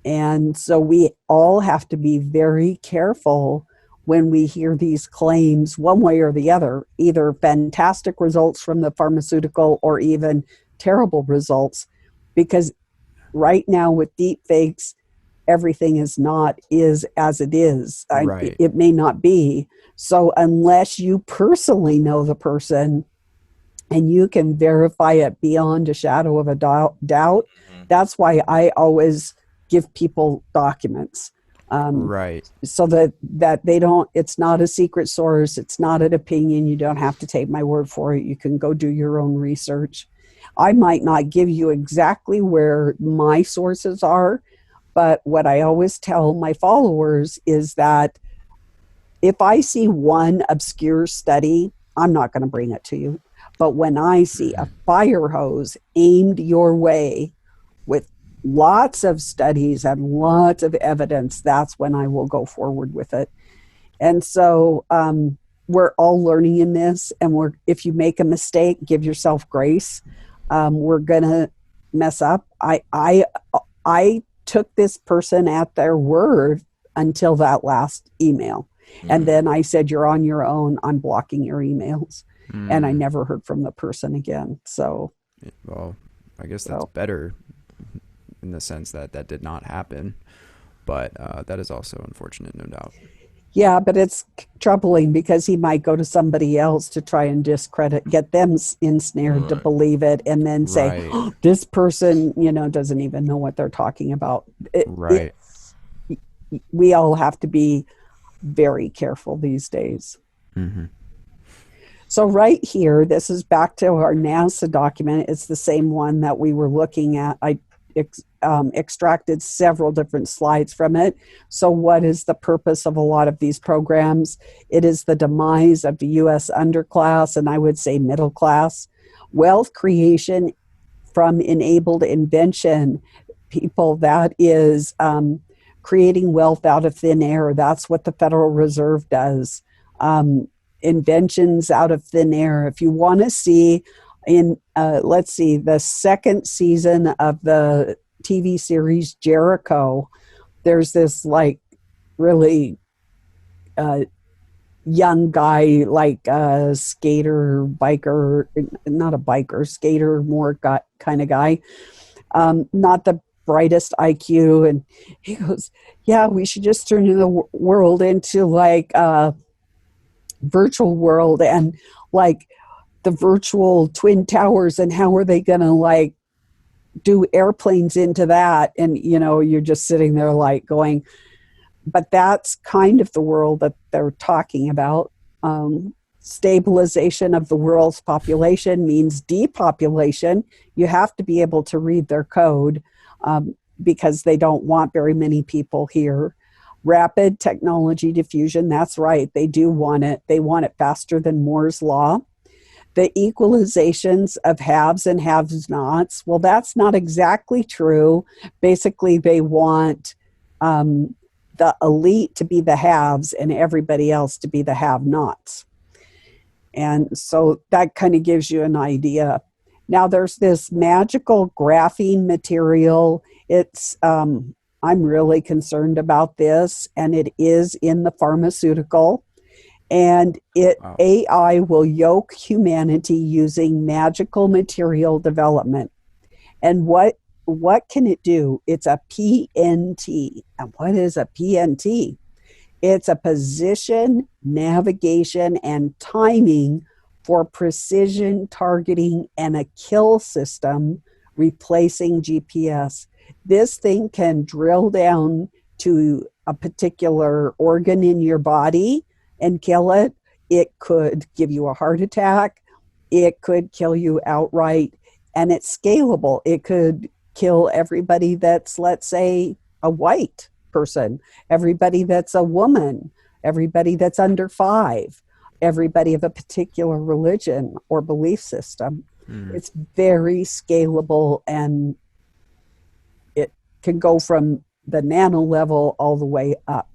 And so we all have to be very careful when we hear these claims one way or the other, either fantastic results from the pharmaceutical or even terrible results, because right now with deep fakes, everything is as it is. Right. It may not be. So unless you personally know the person and you can verify it beyond a shadow of a doubt, that's why I always give people documents. Right. So that they don't, it's not a secret source. It's not an opinion. You don't have to take my word for it. You can go do your own research. I might not give you exactly where my sources are, but what I always tell my followers is that if I see one obscure study, I'm not going to bring it to you. But when I see a fire hose aimed your way with lots of studies and lots of evidence, that's when I will go forward with it. And so we're all learning in this, and if you make a mistake, give yourself grace. We're going to mess up. I took this person at their word until that last email. And then I said, you're on your own. I'm blocking your emails. And I never heard from the person again. So, well, I guess that's better in the sense that that did not happen. But that is also unfortunate, no doubt. Yeah, but it's troubling because he might go to somebody else to try and get them ensnared to believe it, and then say, oh, this person, doesn't even know what they're talking about. We all have to be very careful these days. Mm-hmm. So right here, this is back to our NASA document. It's the same one that we were looking at. I extracted several different slides from it. So what is the purpose of a lot of these programs? It is the demise of the U.S. underclass, and I would say middle class. Wealth creation from enabled invention. People, that is creating wealth out of thin air. That's what the Federal Reserve does. Inventions out of thin air. If you want to see the second season of the TV series Jericho, there's this really young guy, skater, biker, not a biker, skater, more kind of guy, not the brightest IQ. And he goes, yeah, we should just turn the world into virtual world, and the virtual twin towers, and how are they going to do airplanes into that? And you're just sitting there going, but that's kind of the world that they're talking about. Stabilization of the world's population means depopulation. You have to be able to read their code because they don't want very many people here. Rapid technology diffusion, that's right, they do want it. They want it faster than Moore's law. The equalizations of haves and have-nots, well, that's not exactly true. Basically, they want the elite to be the haves and everybody else to be the have-nots. And so that kind of gives you an idea. Now, there's this magical graphene material. It's I'm really concerned about this, and it is in the pharmaceutical. And AI will yoke humanity using magical material development. And what can it do? It's a PNT. And what is a PNT? It's a position, navigation, and timing for precision targeting and a kill system replacing GPS. This thing can drill down to a particular organ in your body and kill it. It could give you a heart attack. It could kill you outright. And it's scalable. It could kill everybody that's, let's say, a white person, everybody that's a woman, everybody that's under 5. everybody of a particular religion or belief system. It's very scalable, and it can go from the nano level all the way up.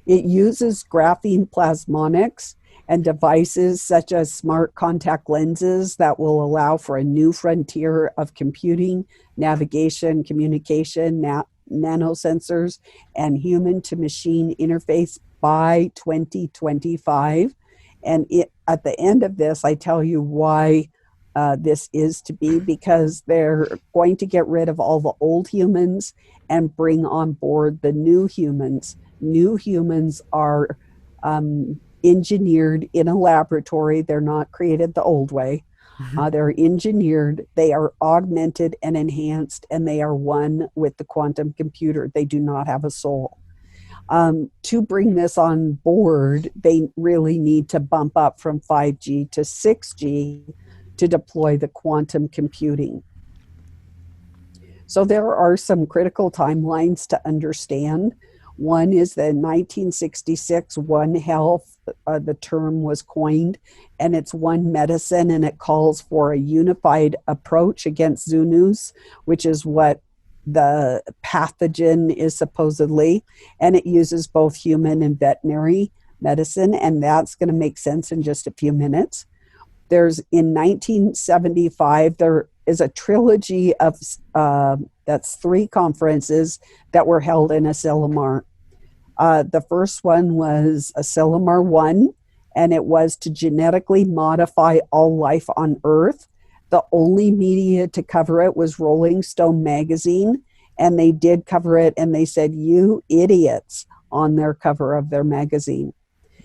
It uses graphene plasmonics and devices such as smart contact lenses that will allow for a new frontier of computing, navigation, communication, nanosensors, and human-to-machine interface by 2025. And at the end of this, I tell you why this is to be, because they're going to get rid of all the old humans and bring on board the new humans. New humans are engineered in a laboratory. They're not created the old way. They're engineered, they are augmented and enhanced, and they are one with the quantum computer. They do not have a soul. To bring this on board, they really need to bump up from 5G to 6G to deploy the quantum computing. So there are some critical timelines to understand. One is that in 1966, One Health, the term was coined, and it's one medicine, and it calls for a unified approach against zoonose, which is what the pathogen is supposedly, and it uses both human and veterinary medicine, and that's going to make sense in just a few minutes. There's, in 1975, there is a trilogy of, that's 3 conferences that were held in Asilomar. The first one was Asilomar 1, and it was to genetically modify all life on Earth. The only media to cover it was Rolling Stone magazine, and they did cover it, and they said, "You idiots," on their cover of their magazine.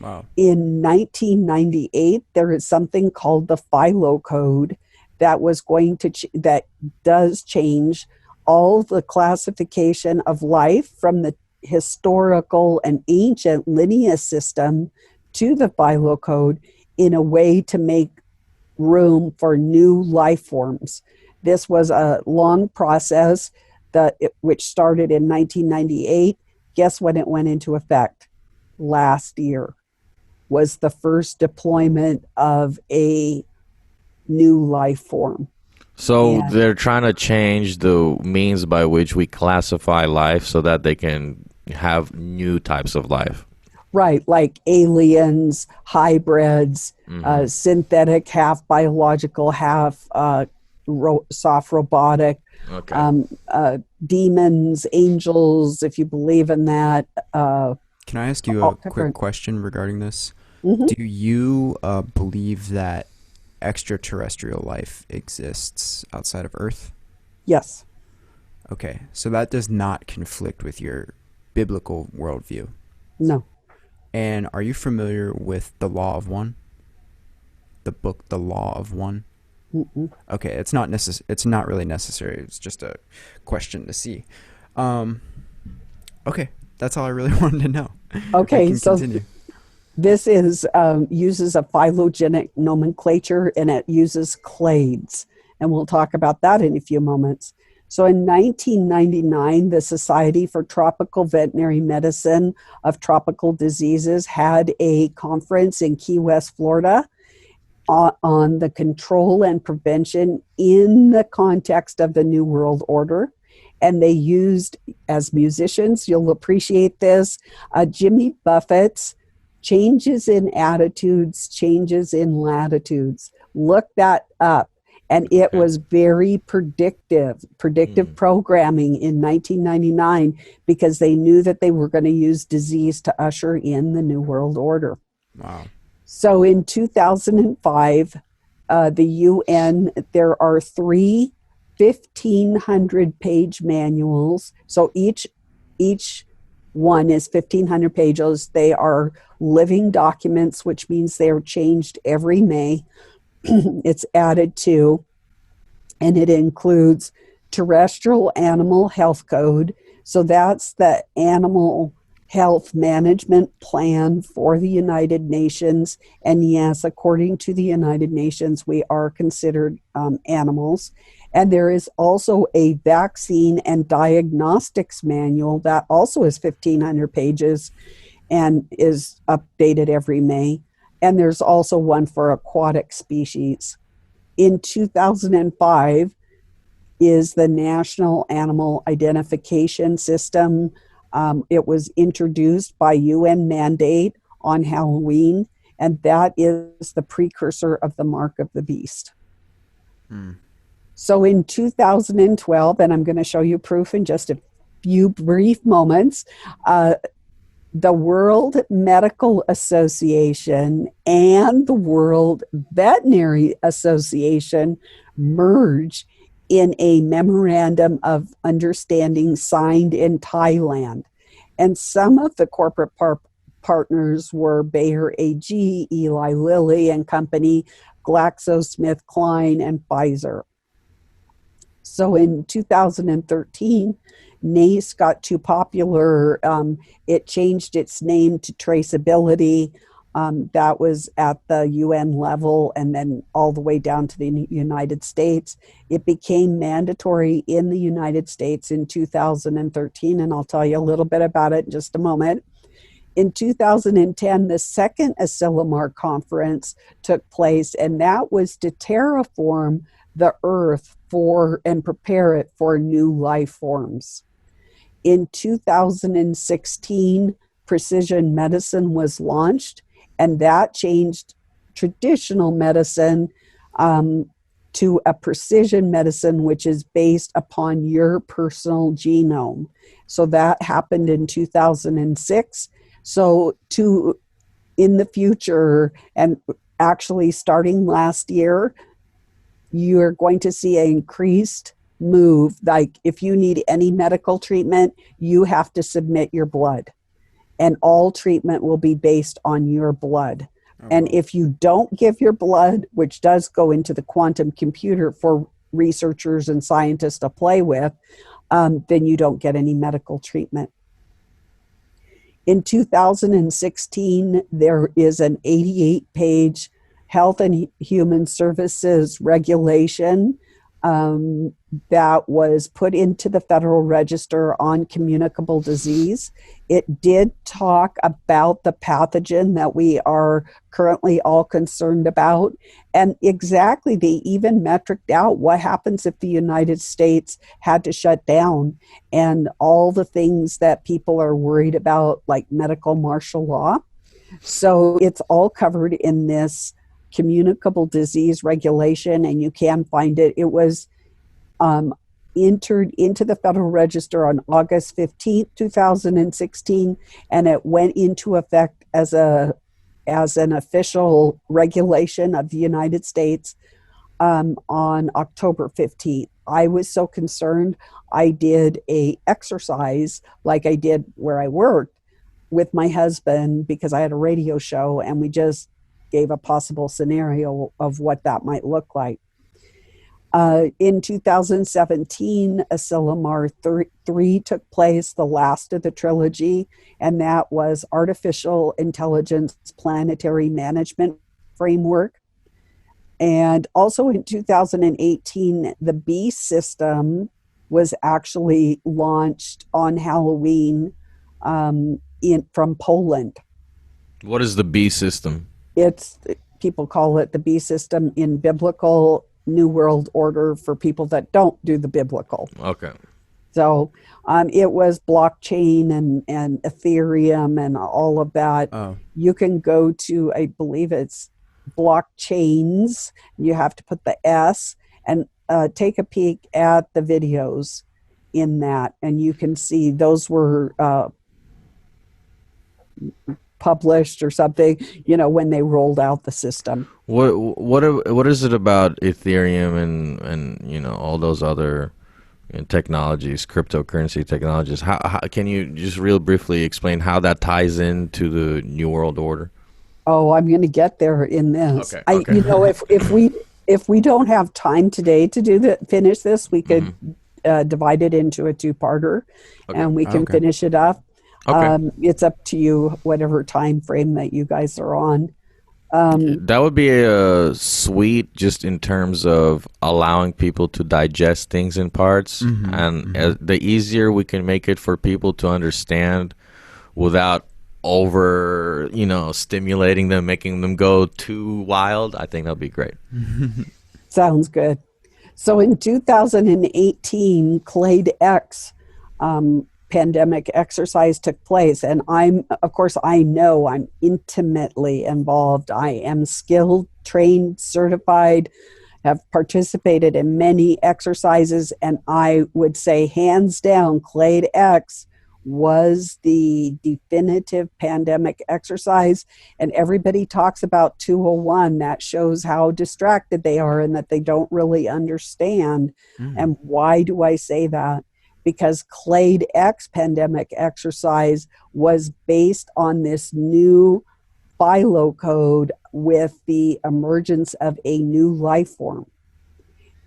Wow. In 1998, there is something called the PhyloCode that was going to that does change all the classification of life from the historical and ancient lineage system to the PhyloCode in a way to make room for new life forms. This was a long process which started in 1998. Guess when it went into effect? Last year was the first deployment of a new life form. So they're trying to change the means by which we classify life so that they can have new types of life. Right, like aliens, hybrids, synthetic, half biological, half soft robotic, demons, angels, if you believe in that. Can I ask you a quick question regarding this? Do you believe that extraterrestrial life exists outside of Earth? Yes. Okay, so that does not conflict with your biblical worldview? No. And are you familiar with the Law of One? The book, The Law of One? Okay, it's not really necessary. It's just a question to see. Okay, that's all I really wanted to know. Okay, so this is uses a phylogenetic nomenclature, and it uses clades, and we'll talk about that in a few moments. So in 1999, the Society for Tropical Veterinary Medicine of Tropical Diseases had a conference in Key West, Florida, on the control and prevention in the context of the New World Order. And they used, as musicians, you'll appreciate this, Jimmy Buffett's Changes in Attitudes, Changes in Latitudes. Look that up. And it was very predictive programming in 1999, because they knew that they were going to use disease to usher in the New World Order. Wow. So in 2005, the UN, there are 3 1,500-page manuals. So each one is 1,500 pages. They are living documents, which means they are changed every May. It's added to, and it includes Terrestrial Animal Health Code. So that's the animal health management plan for the United Nations. And yes, according to the United Nations, we are considered animals. And there is also a vaccine and diagnostics manual that also is 1,500 pages and is updated every May. and there's also one for aquatic species. In 2005 is the National Animal Identification System. It was introduced by UN mandate on Halloween, and that is the precursor of the mark of the beast. So in 2012, and I'm going to show you proof in just a few brief moments, the World Medical Association and the World Veterinary Association merged in a memorandum of understanding signed in Thailand. And some of the corporate partners were Bayer AG, Eli Lilly and Company, GlaxoSmithKline, and Pfizer. So in 2013, NACE got too popular. It changed its name to Traceability. That was at the UN level and then all the way down to the United States. It became mandatory in the United States in 2013, and I'll tell you a little bit about it in just a moment. In 2010, the second Asilomar conference took place, and that was to terraform the Earth for and prepare it for new life forms. In 2016, precision medicine was launched, and that changed traditional medicine to a precision medicine, which is based upon your personal genome. So that happened in 2006. So in the future, and actually starting last year, you're going to see an increased move. Like if you need any medical treatment, you have to submit your blood, and all treatment will be based on your blood. And if you don't give your blood, which does go into the quantum computer for researchers and scientists to play with, then you don't get any medical treatment. In 2016, there is an 88-page Health and Human Services regulation that was put into the Federal Register on communicable disease. It did talk about the pathogen that we are currently all concerned about. And exactly, they even metriced out what happens if the United States had to shut down and all the things that people are worried about, like medical martial law. So it's all covered in this communicable disease regulation, and you can find it. It was entered into the Federal Register on August 15th, 2016, and it went into effect as an official regulation of the United States on October 15th. I was so concerned, I did a exercise like I did where I worked with my husband because I had a radio show, and we just gave a possible scenario of what that might look like. In 2017, Asilomar 3 took place, the last of the trilogy, and that was Artificial Intelligence Planetary Management Framework. And also in 2018, the Beast system was actually launched on Halloween from Poland. What is the B system? People call it the B system in biblical New World Order for people that don't do the biblical. Okay. So it was blockchain and Ethereum and all of that. Oh. You can go to, I believe it's blockchains. You have to put the S and take a peek at the videos in that. And you can see those were published or something, when they rolled out the system. What is it about Ethereum and all those other technologies, cryptocurrency technologies? How can you just real briefly explain how that ties into the New World Order? Oh, I'm going to get there in this. Okay. If we don't have time today to finish this, we could divide it into a two-parter, and we can finish it up. Okay. It's up to you, whatever time frame that you guys are on. That would be a sweet, just in terms of allowing people to digest things in parts, the easier we can make it for people to understand without over, stimulating them, making them go too wild. I think that'll be great. Sounds good. So in 2018, Clade X pandemic exercise took place. And I know I'm intimately involved. I am skilled, trained, certified, have participated in many exercises. And I would say hands down, Clade X was the definitive pandemic exercise. And everybody talks about 201. That shows how distracted they are and that they don't really understand. And why do I say that? Because Clade X pandemic exercise was based on this new PhyloCode with the emergence of a new life form.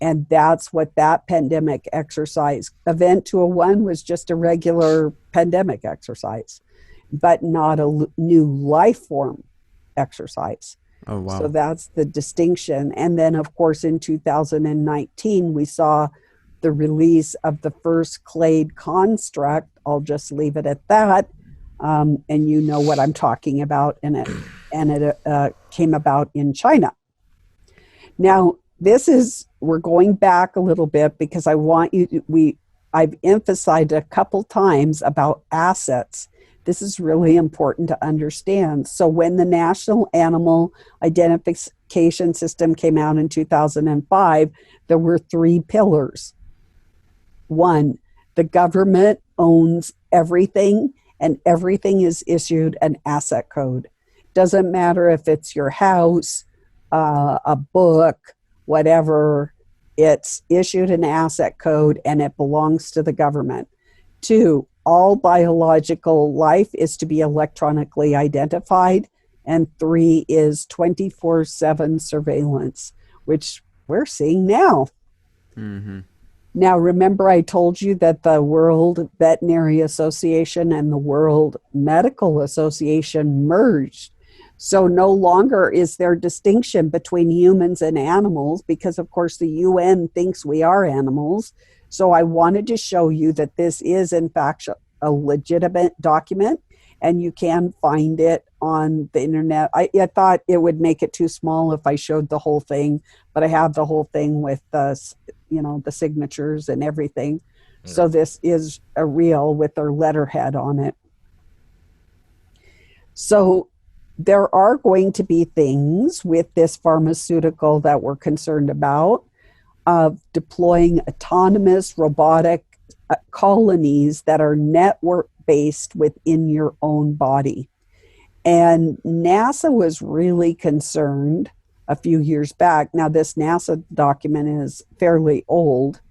And that's what that pandemic exercise, Event 201, was just a regular pandemic exercise, but not a new life form exercise. Oh, wow. So that's the distinction. And then, of course, in 2019, we saw the release of the first Clade construct. I'll just leave it at that. And you know what I'm talking about. And it came about in China. Now, we're going back a little bit because I want I've emphasized a couple times about assets. This is really important to understand. So when the National Animal Identification System came out in 2005, there were 3 pillars. 1, the government owns everything, and everything is issued an asset code. Doesn't matter if it's your house, a book, whatever, it's issued an asset code and it belongs to the government. 2, all biological life is to be electronically identified. And 3 is 24/7 surveillance, which we're seeing now. Mm-hmm. Now, remember I told you that the World Veterinary Association and the World Medical Association merged. So no longer is there distinction between humans and animals because, of course, the UN thinks we are animals. So I wanted to show you that this is, in fact, a legitimate document, and you can find it on the internet. I thought it would make it too small if I showed the whole thing, but I have the whole thing with the signatures and everything. Okay. So this is a real with their letterhead on it. So there are going to be things with this pharmaceutical that we're concerned about, of deploying autonomous robotic colonies that are network-based within your own body. And NASA was really concerned a few years back. Now, this NASA document is fairly old,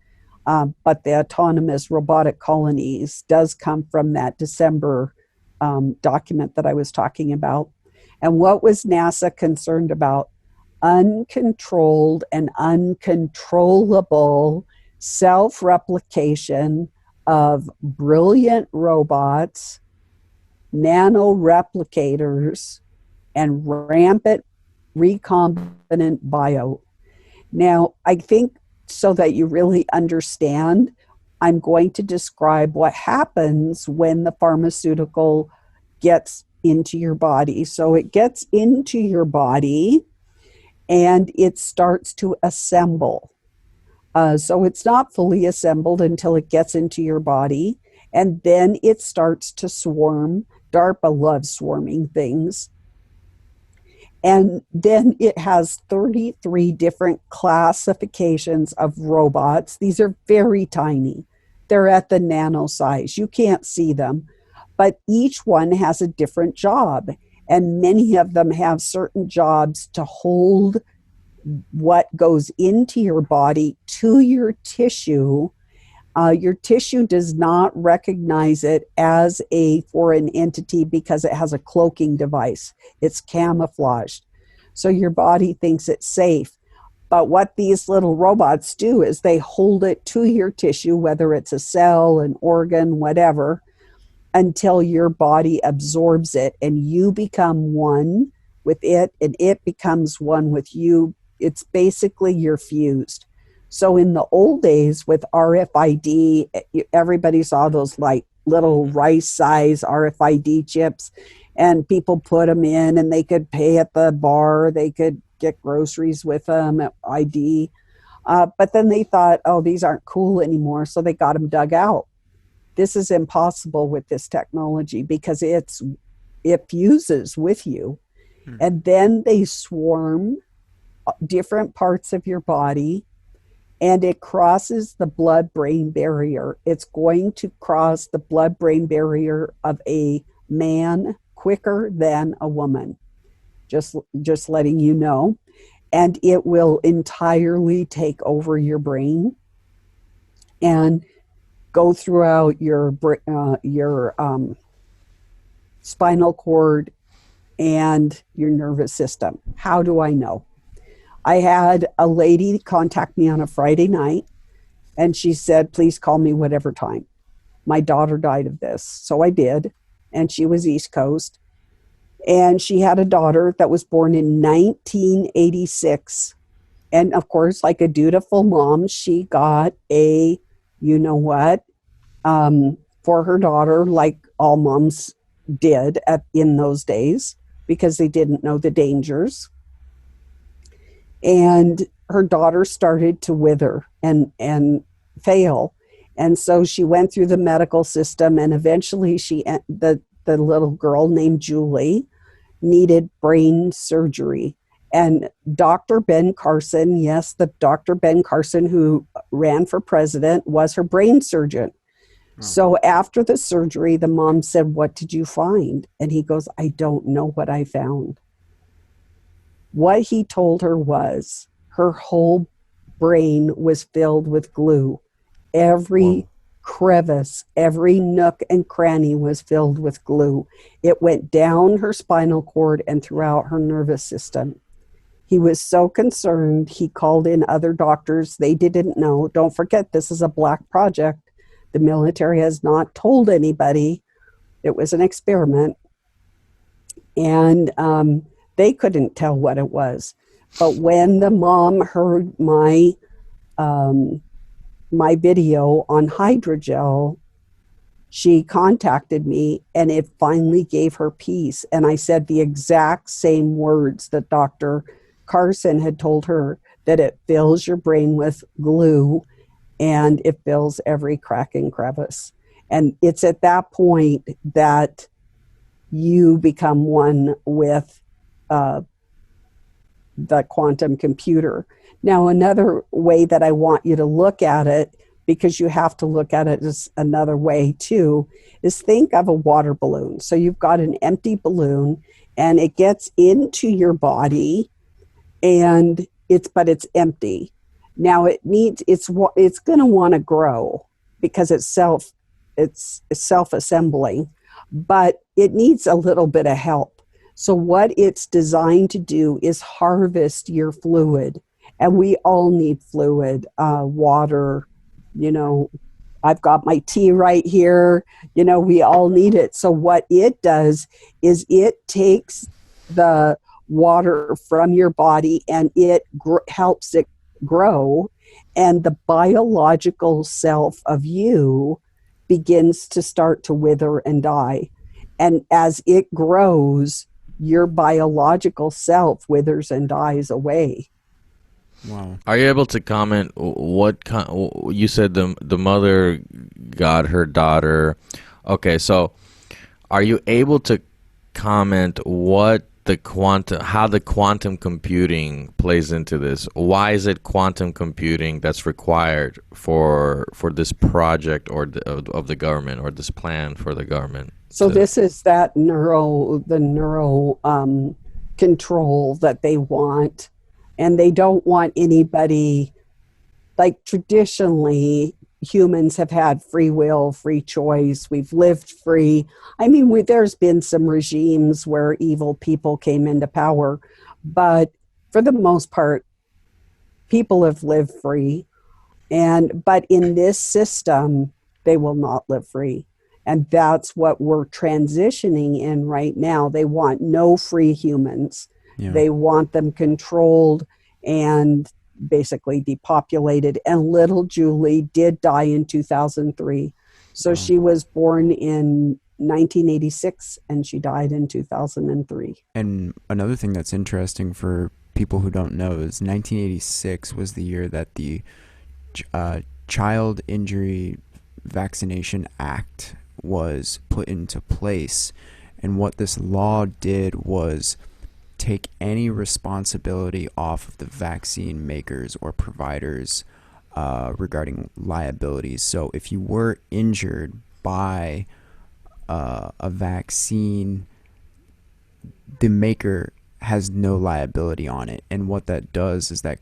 but the autonomous robotic colonies does come from that December document that I was talking about. And what was NASA concerned about? Uncontrolled and uncontrollable self-replication of brilliant robots, nanoreplicators, and rampant recombinant bio. Now, I think so that you really understand, I'm going to describe what happens when the pharmaceutical gets into your body. So it gets into your body and it starts to assemble. So it's not fully assembled until it gets into your body, and then it starts to swarm. DARPA loves swarming things. And then it has 33 different classifications of robots. These are very tiny. They're at the nano size. You can't see them. But each one has a different job, and many of them have certain jobs to hold what goes into your body to your tissue. Your tissue does not recognize it as a foreign entity because it has a cloaking device. It's camouflaged. So your body thinks it's safe. But what these little robots do is they hold it to your tissue, whether it's a cell, an organ, whatever, until your body absorbs it and you become one with it and it becomes one with you. It's basically you're fused. So in the old days with RFID, everybody saw those like little rice size RFID chips, and people put them in, and they could pay at the bar, they could get groceries with them at ID. But then they thought, oh, these aren't cool anymore, so they got them dug out. This is impossible with this technology because it fuses with you. And then they swarm different parts of your body, and it crosses the blood-brain barrier. It's going to cross the blood-brain barrier of a man quicker than a woman. Just letting you know. And it will entirely take over your brain and go throughout your spinal cord and your nervous system. How do I know? I had a lady contact me on a Friday night, and she said, please call me whatever time. My daughter died of this. So I did, and she was East Coast. And she had a daughter that was born in 1986. And of course, like a dutiful mom, she got a, you know what, for her daughter, like all moms did in those days, because they didn't know the dangers. And her daughter started to wither and fail. And so she went through the medical system, and eventually the little girl named Julie needed brain surgery. And Dr. Ben Carson, yes, the Dr. Ben Carson who ran for president, was her brain surgeon. Oh. So after the surgery, the mom said, what did you find? And he goes, I don't know what I found. What he told her was her whole brain was filled with glue. Every crevice, every nook and cranny was filled with glue. It went down her spinal cord and throughout her nervous system. He was so concerned, he called in other doctors. They didn't know. Don't forget, this is a black project. The military has not told anybody. It was an experiment. And they couldn't tell what it was. But when the mom heard my video on hydrogel, she contacted me, and it finally gave her peace. And I said the exact same words that Dr. Carson had told her, that it fills your brain with glue and it fills every crack and crevice. And it's at that point that you become one with the quantum computer. Now, another way that I want you to look at it, because you have to look at it as another way too, is think of a water balloon. So you've got an empty balloon, and it gets into your body, and it's empty. Now it's going to want to grow because it's self-assembling, but it needs a little bit of help. So what it's designed to do is harvest your fluid. And we all need fluid, water, I've got my tea right here, we all need it. So what it does is it takes the water from your body and it helps it grow. And the biological self of you begins to start to wither and die. And as it grows, your biological self withers and dies away. Wow. Are you able to comment what you said the mother got her daughter? Okay, so are you able to comment how the quantum computing plays into this? Why is it quantum computing that's required for this project of the government, or this plan for the government? So this is that neural control that they want. And they don't want anybody, like traditionally, humans have had free will, free choice. We've lived free. I mean, there's been some regimes where evil people came into power. But for the most part, people have lived free. But in this system, they will not live free. And that's what we're transitioning in right now. They want no free humans. Yeah. They want them controlled and basically depopulated. And little Julie did die in 2003. So she was born in 1986, and she died in 2003. And another thing that's interesting for people who don't know is 1986 was the year that the Child Injury Vaccination Act was put into place. And what this law did was take any responsibility off of the vaccine makers or providers regarding liabilities. So if you were injured by a vaccine, the maker has no liability on it. And what that does is that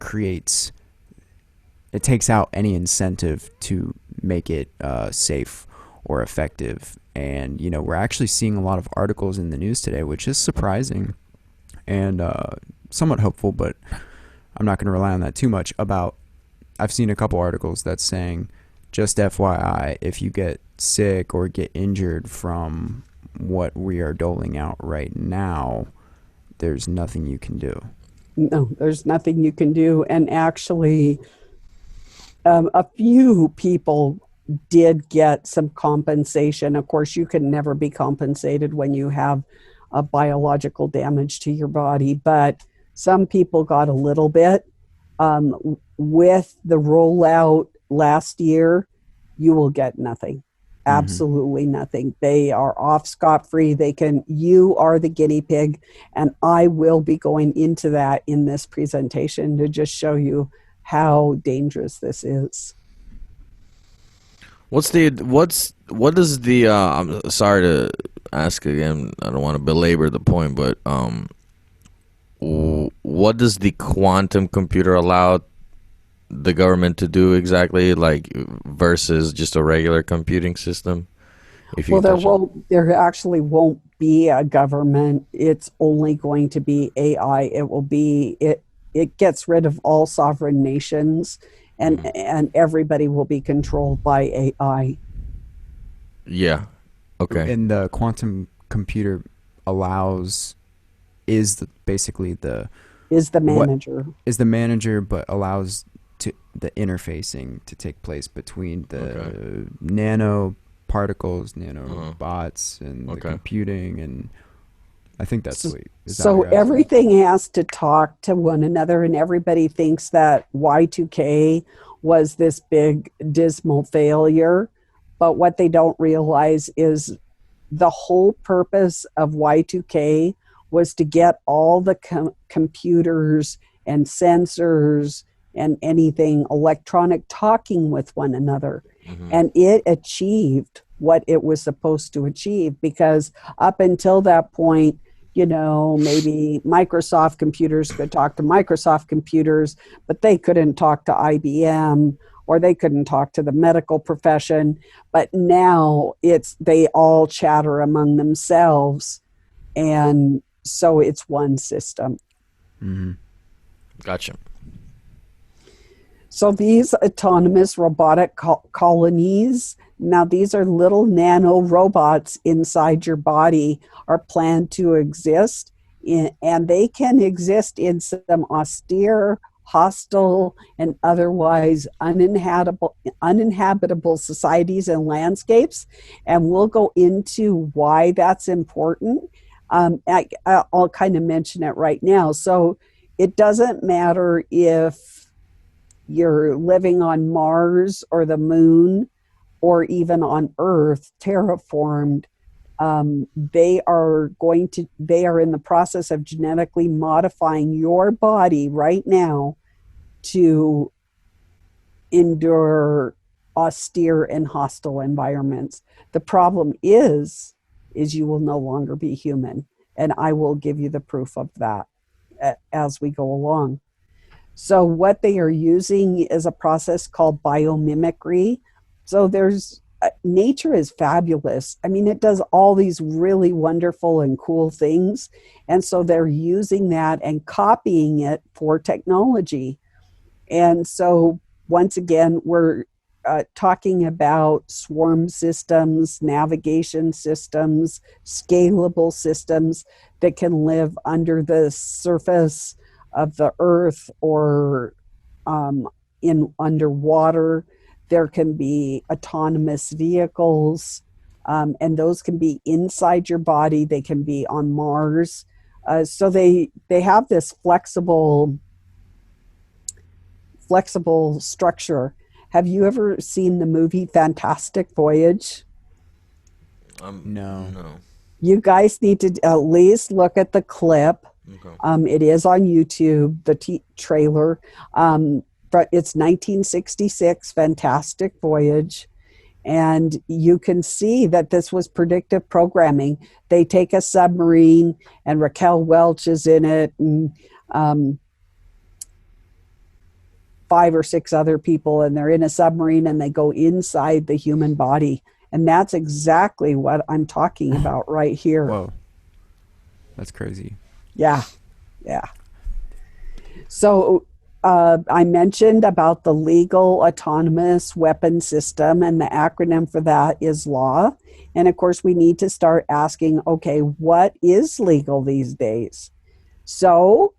it takes out any incentive to make it safe or effective. And, we're actually seeing a lot of articles in the news today, which is surprising and somewhat hopeful, but I'm not going to rely on that too much. I've seen a couple articles that's saying, just FYI, if you get sick or get injured from what we are doling out right now, there's nothing you can do. No, there's nothing you can do. And actually, a few people did get some compensation. Of course, you can never be compensated when you have a biological damage to your body, but some people got a little bit. With the rollout last year, you will get nothing. Absolutely nothing. They are off scot-free. You are the guinea pig, and I will be going into that in this presentation to just show you how dangerous this is. What does the I'm sorry to ask again, I don't want to belabor the point, but what does the quantum computer allow the government to do exactly, like, versus just a regular computing system? There actually won't be a government. It's only going to be AI. It gets rid of all sovereign nations, and everybody will be controlled by AI. Yeah. Okay. And the quantum computer is the manager, but allows the interfacing to take place between the nanoparticles, nanobots, and the computing, and I think that's so everything has to talk to one another, and everybody thinks that Y2K was this big dismal failure, but what they don't realize is the whole purpose of Y2K was to get all the computers and sensors and anything electronic talking with one another. And it achieved what it was supposed to achieve, because up until that point, maybe Microsoft computers could talk to Microsoft computers, but they couldn't talk to IBM, or they couldn't talk to the medical profession. But now they all chatter among themselves, and so it's one system. Gotcha. So these autonomous robotic colonies, now these are little nano robots inside your body, are planned to exist, and they can exist in some austere, hostile, and otherwise uninhabitable societies and landscapes. And we'll go into why that's important. I'll kind of mention it right now. So it doesn't matter if you're living on Mars or the moon or even on Earth, terraformed. They are in the process of genetically modifying your body right now to endure austere and hostile environments. The problem is you will no longer be human, and I will give you the proof of that as we go along. So what they are using is a process called biomimicry. So nature is fabulous. I mean, it does all these really wonderful and cool things. And so they're using that and copying it for technology. And so once again, we're talking about swarm systems, navigation systems, scalable systems that can live under the surface of the earth or underwater. There can be autonomous vehicles. and those can be inside your body. They can be on Mars. So they have this flexible structure. Have you ever seen the movie Fantastic Voyage? No. No. You guys need to at least look at the clip. Okay. It is on YouTube, the trailer. But it's 1966, Fantastic Voyage. And you can see that this was predictive programming. They take a submarine, and Raquel Welch is in it, and 5 or 6 other people, and they're in a submarine, and they go inside the human body. And that's exactly what I'm talking about right here. Whoa. That's crazy. Yeah. So I mentioned about the legal autonomous weapon system, and the acronym for that is LAW. And of course, we need to start asking, okay, what is legal these days? So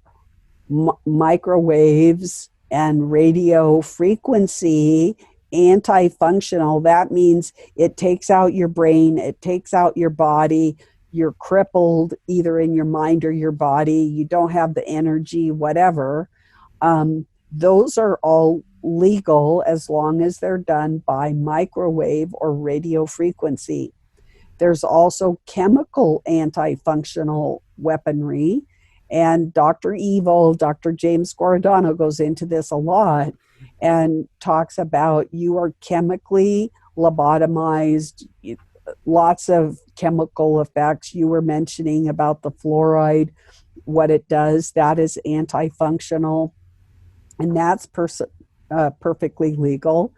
microwaves and radio frequency, anti-functional, that means it takes out your brain, it takes out your body, you're crippled either in your mind or your body, you don't have the energy, whatever. Those are all legal as long as they're done by microwave or radio frequency. There's also chemical anti-functional weaponry, and Dr. James Giordano goes into this a lot and talks about you are chemically lobotomized, lots of chemical effects. You were mentioning about the fluoride, what it does, that is anti-functional, and that's perfectly legal.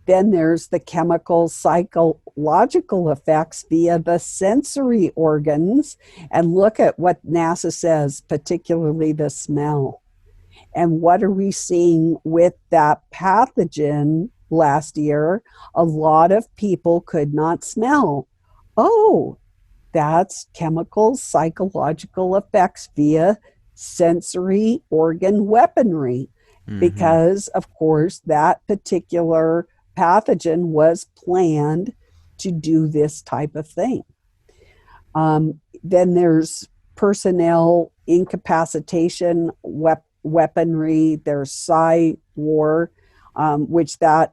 Then there's the chemical psychological effects via the sensory organs. And look at what NASA says, particularly the smell. And what are we seeing with that pathogen last year? A lot of people could not smell. Oh, that's chemical psychological effects via sensory organ weaponry. Because, of course, that particular pathogen was planned to do this type of thing. Then there's personnel incapacitation weaponry. There's war, which that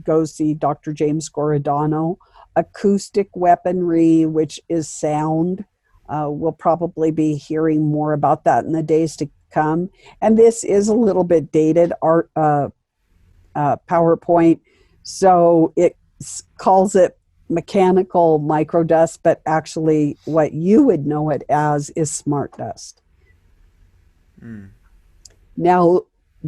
goes to Dr. James Giordano. Acoustic weaponry, which is sound. We'll probably be hearing more about that in the days to come. And this is a little bit dated PowerPoint. So it calls it mechanical microdust, but actually what you would know it as is smart dust. Now,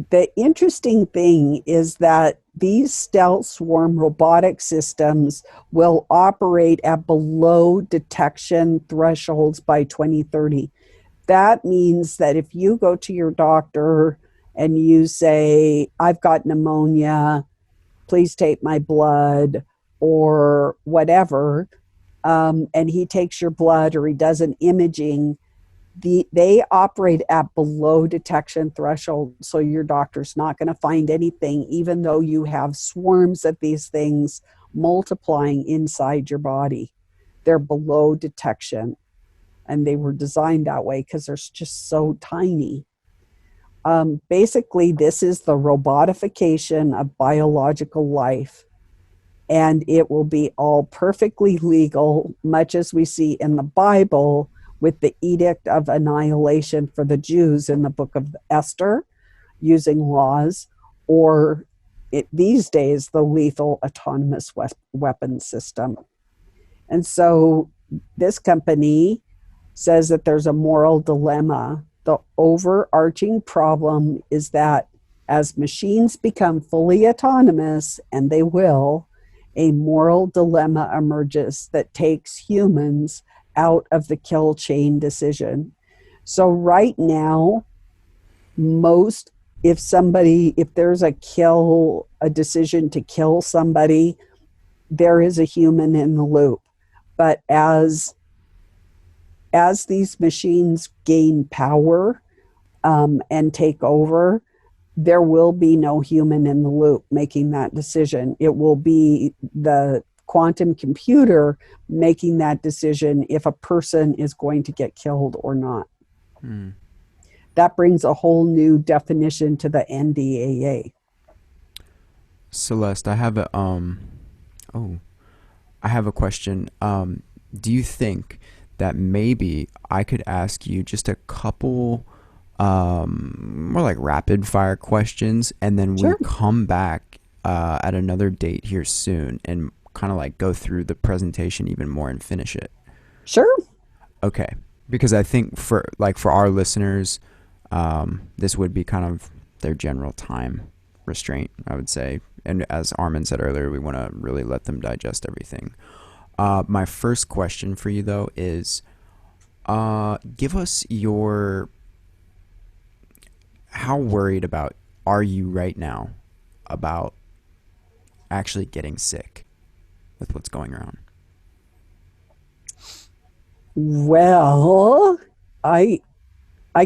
the interesting thing is that these stealth swarm robotic systems will operate at below detection thresholds by 2030. That means that if you go to your doctor and you say, I've got pneumonia, please take my blood or whatever, and he takes your blood or he does an imaging, they operate at below detection threshold. So your doctor's not going to find anything, even though you have swarms of these things multiplying inside your body. They're below detection. And they were designed that way because they're just so tiny. Basically, this is the robotification of biological life. And it will be all perfectly legal, much as we see in the Bible with the Edict of Annihilation for the Jews in the book of Esther, using laws, or these days, the lethal autonomous weapon system. And so this company says that there's a moral dilemma. The overarching problem is that as machines become fully autonomous, and they will, a moral dilemma emerges that takes humans out of the kill chain decision. So right now, if there's a decision to kill somebody, there is a human in the loop. But as these machines gain power and take over, there will be no human in the loop making that decision. It will be the quantum computer making that decision if a person is going to get killed or not. That brings a whole new definition to the NDAA. Celeste, I have a question. Do you think that maybe I could ask you just a couple more like rapid fire questions, and then we come back at another date here soon and kind of like go through the presentation even more and finish it? Sure. Okay. Because I think for our listeners, this would be kind of their general time restraint, I would say. And as Armin said earlier, we want to really let them digest everything. My first question for you, though, is give us how worried are you right now about actually getting sick with what's going around? Well, I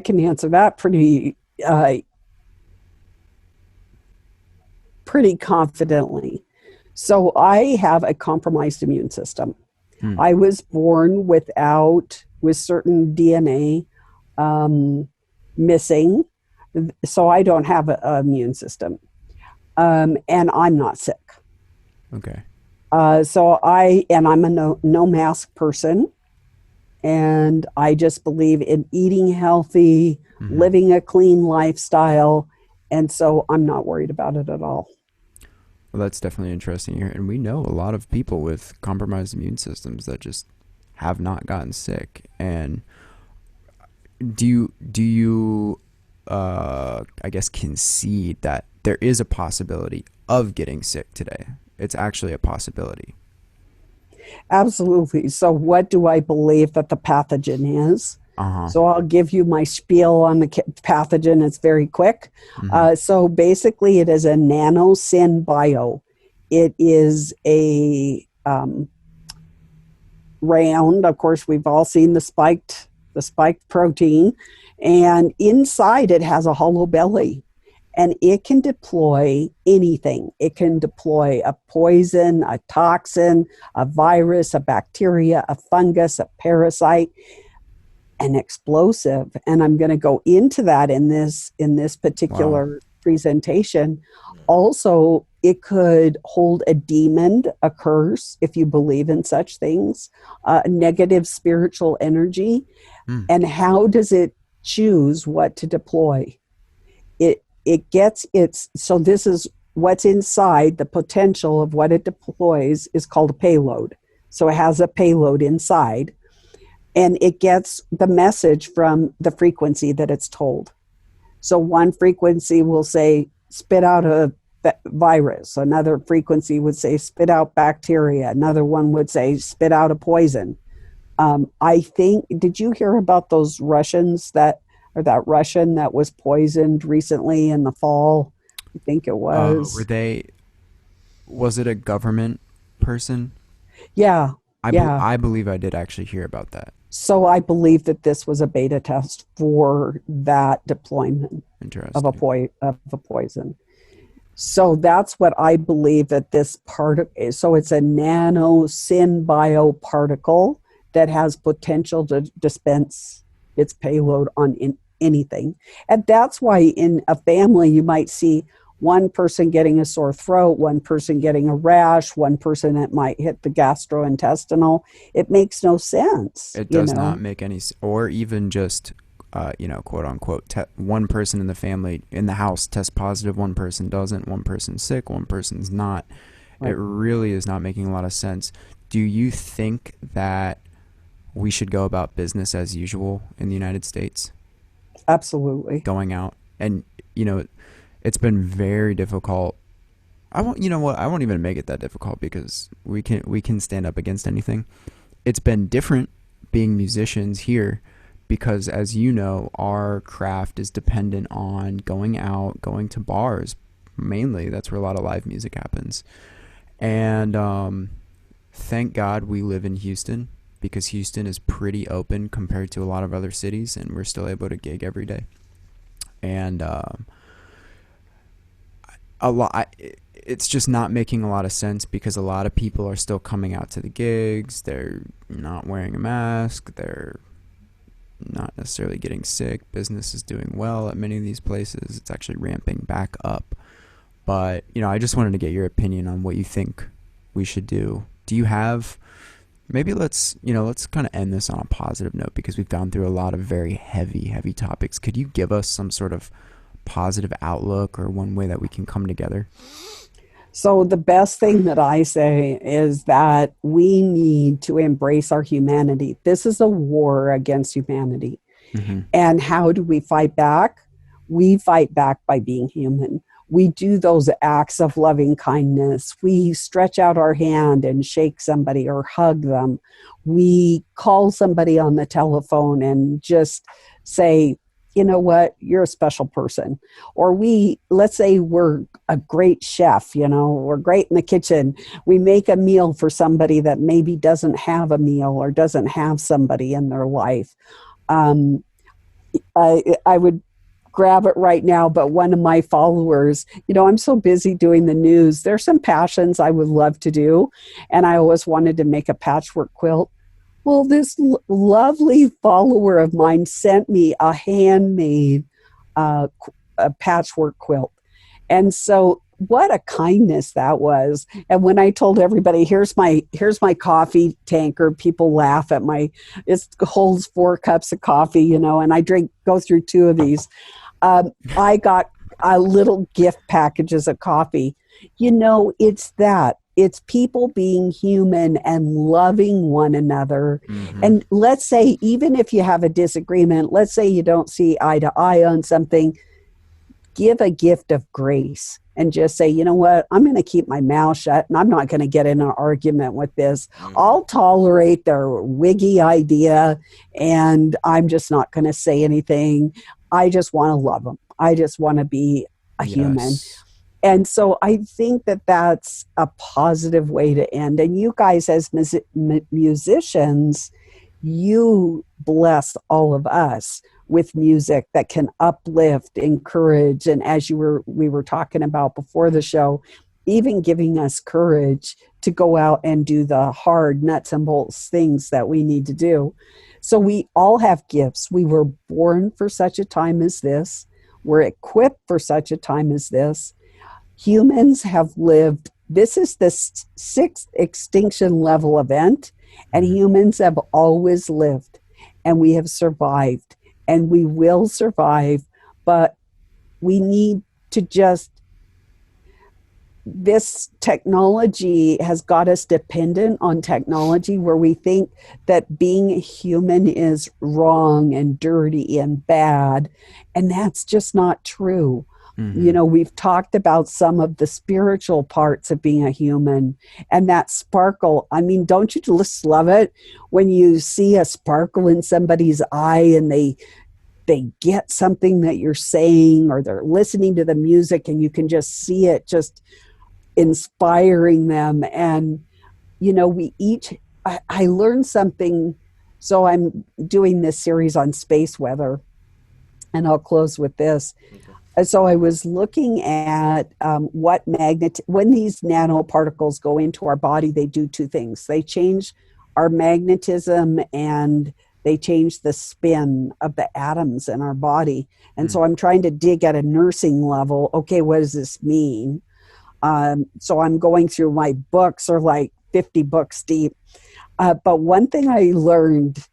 can answer that pretty confidently. So I have a compromised immune system. I was born with certain DNA missing, so I don't have an immune system, and I'm not sick. Okay. So I'm a no mask person, and I just believe in eating healthy, living a clean lifestyle, and so I'm not worried about it at all. Well, that's definitely interesting here, and we know a lot of people with compromised immune systems that just have not gotten sick. And do you I guess concede that there is a possibility of getting sick today? It's actually a possibility. Absolutely. So what do I believe that the pathogen is? So I'll give you my spiel on the pathogen. It's very quick. So basically it is a nanosynbio. It is a round, of course, we've all seen the spiked protein, and inside it has a hollow belly. And it can deploy anything. It can deploy a poison, a toxin, a virus, a bacteria, a fungus, a parasite, an explosive. And I'm going to go into that in this particular presentation. Also, it could hold a demon, a curse, if you believe in such things, negative spiritual energy. And how does it choose what to deploy? So this is what's inside. The potential of what it deploys is called a payload. So it has a payload inside, and it gets the message from the frequency that it's told. So one frequency will say, spit out a virus. Another frequency would say, spit out bacteria. Another one would say, spit out a poison. I think, did you hear about those Russians that Russian that was poisoned recently in the fall? I think it was. Was it a government person? Yeah. I believe I did actually hear about that. So I believe that this was a beta test for that deployment of a poison. So that's what I believe that this so it's a nanosynbio particle that has potential to dispense its payload on anything. And that's why in a family you might see one person getting a sore throat, one person getting a rash, one person that might hit the gastrointestinal. It makes no sense. It does not make any sense. Or even just, quote unquote, one person in the family, in the house tests positive, one person doesn't, one person's sick, one person's not. Right. It really is not making a lot of sense. Do you think that we should go about business as usual in the United States? Absolutely. Going out. And, it's been very difficult. I won't even make it that difficult because we can stand up against anything. It's been different being musicians here because, as you know, our craft is dependent on going out, going to bars. Mainly, that's where a lot of live music happens. And thank God we live in Houston, because Houston is pretty open compared to a lot of other cities, and we're still able to gig every day. And it's just not making a lot of sense because a lot of people are still coming out to the gigs. They're not wearing a mask. They're not necessarily getting sick. Business is doing well at many of these places. It's actually ramping back up. But, I just wanted to get your opinion on what you think we should do. Do you have, maybe let's kind of end this on a positive note because we've gone through a lot of very heavy topics. Could you give us some sort of positive outlook or one way that we can come together? So the best thing that I say is that we need to embrace our humanity. This is a war against humanity. Mm-hmm. And how do we fight back? We fight back by being human. We do those acts of loving kindness. We stretch out our hand and shake somebody or hug them. We call somebody on the telephone and just say, you know what, you're a special person. Or let's say we're a great chef, we're great in the kitchen. We make a meal for somebody that maybe doesn't have a meal or doesn't have somebody in their life. I would grab it right now, but one of my followers, I'm so busy doing the news. There's some passions I would love to do. And I always wanted to make a patchwork quilt. Well, this lovely follower of mine sent me a handmade a patchwork quilt. And so what a kindness that was. And when I told everybody, here's my coffee tanker, people laugh at it holds 4 cups of coffee, and I go through 2 of these. I got little gift packages of coffee. It's that. It's people being human and loving one another. Mm-hmm. And let's say, even if you have a disagreement, let's say you don't see eye to eye on something, give a gift of grace and just say, you know what, I'm going to keep my mouth shut and I'm not going to get in an argument with this. Mm-hmm. I'll tolerate their wiggy idea and I'm just not going to say anything. I just want to love them. I just want to be a human. And so I think that that's a positive way to end. And you guys as musicians, you bless all of us with music that can uplift, encourage, and as we were talking about before the show, even giving us courage to go out and do the hard nuts and bolts things that we need to do. So we all have gifts. We were born for such a time as this. We're equipped for such a time as this. Humans have lived, this is the 6th extinction level event, and humans have always lived, and we have survived, and we will survive, but we need to this technology has got us dependent on technology where we think that being a human is wrong and dirty and bad, and that's just not true. Mm-hmm. We've talked about some of the spiritual parts of being a human and that sparkle. I mean, don't you just love it when you see a sparkle in somebody's eye and they get something that you're saying, or they're listening to the music and you can just see it just inspiring them. And, I learned something. So I'm doing this series on space weather, and I'll close with this. Okay. So I was looking at when these nanoparticles go into our body, they do 2 things. They change our magnetism and they change the spin of the atoms in our body. And so I'm trying to dig at a nursing level. Okay, what does this mean? So I'm going through my books, are like 50 books deep. But one thing I learned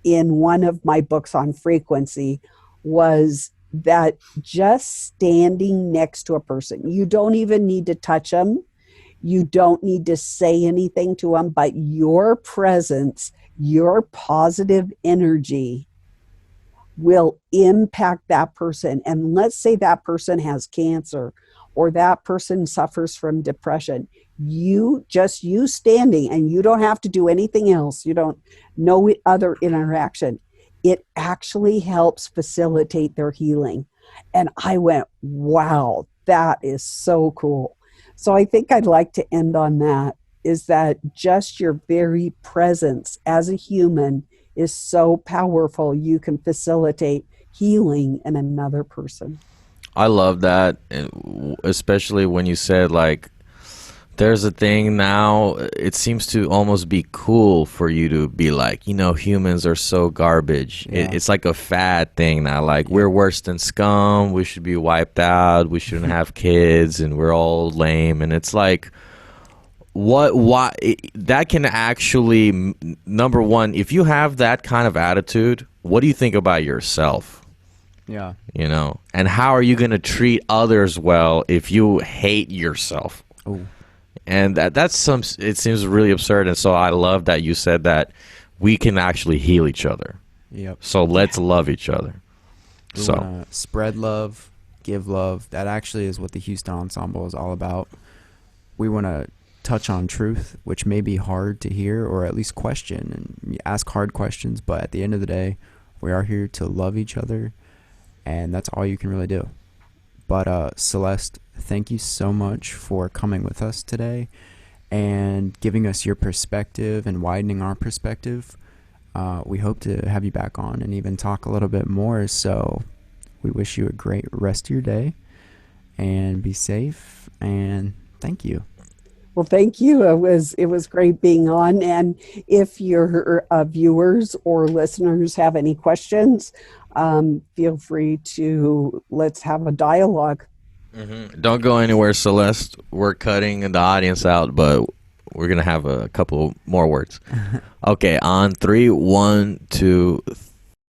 in one of my books on frequency was that just standing next to a person, you don't even need to touch them. You don't need to say anything to them, but your presence, your positive energy will impact that person. And let's say that person has cancer or that person suffers from depression. You standing, and you don't have to do anything else. You don't know other interaction. It actually helps facilitate their healing. And I went, wow, that is so cool. So I think I'd like to end on that, is that just your very presence as a human is so powerful. You can facilitate healing in another person. I love that, and especially when you said like there's a thing now, it seems to almost be cool for you to be like, humans are so garbage. Yeah. It's like a fad thing now. Like, we're worse than scum. We should be wiped out. We shouldn't have kids, and we're all lame. And it's like, why? That can actually, number one, if you have that kind of attitude, what do you think about yourself? Yeah. And how are you going to treat others well if you hate yourself? Oh. And it seems really absurd. And so I love that you said that we can actually heal each other. Yep. So let's love each other. We want to spread love, give love. That actually is what the Houston Ensemble is all about. We want to touch on truth, which may be hard to hear or at least question and ask hard questions. But at the end of the day, we are here to love each other. And that's all you can really do. But Celeste, thank you so much for coming with us today and giving us your perspective and widening our perspective. We hope to have you back on and even talk a little bit more. So we wish you a great rest of your day and be safe. And thank you. Well, thank you. It was great being on. And if your viewers or listeners have any questions, feel free to let's have a dialogue. Mm-hmm. Don't go anywhere, Celeste. We're cutting the audience out, but we're going to have a couple more words. Okay, on 3, 1, 2, 3.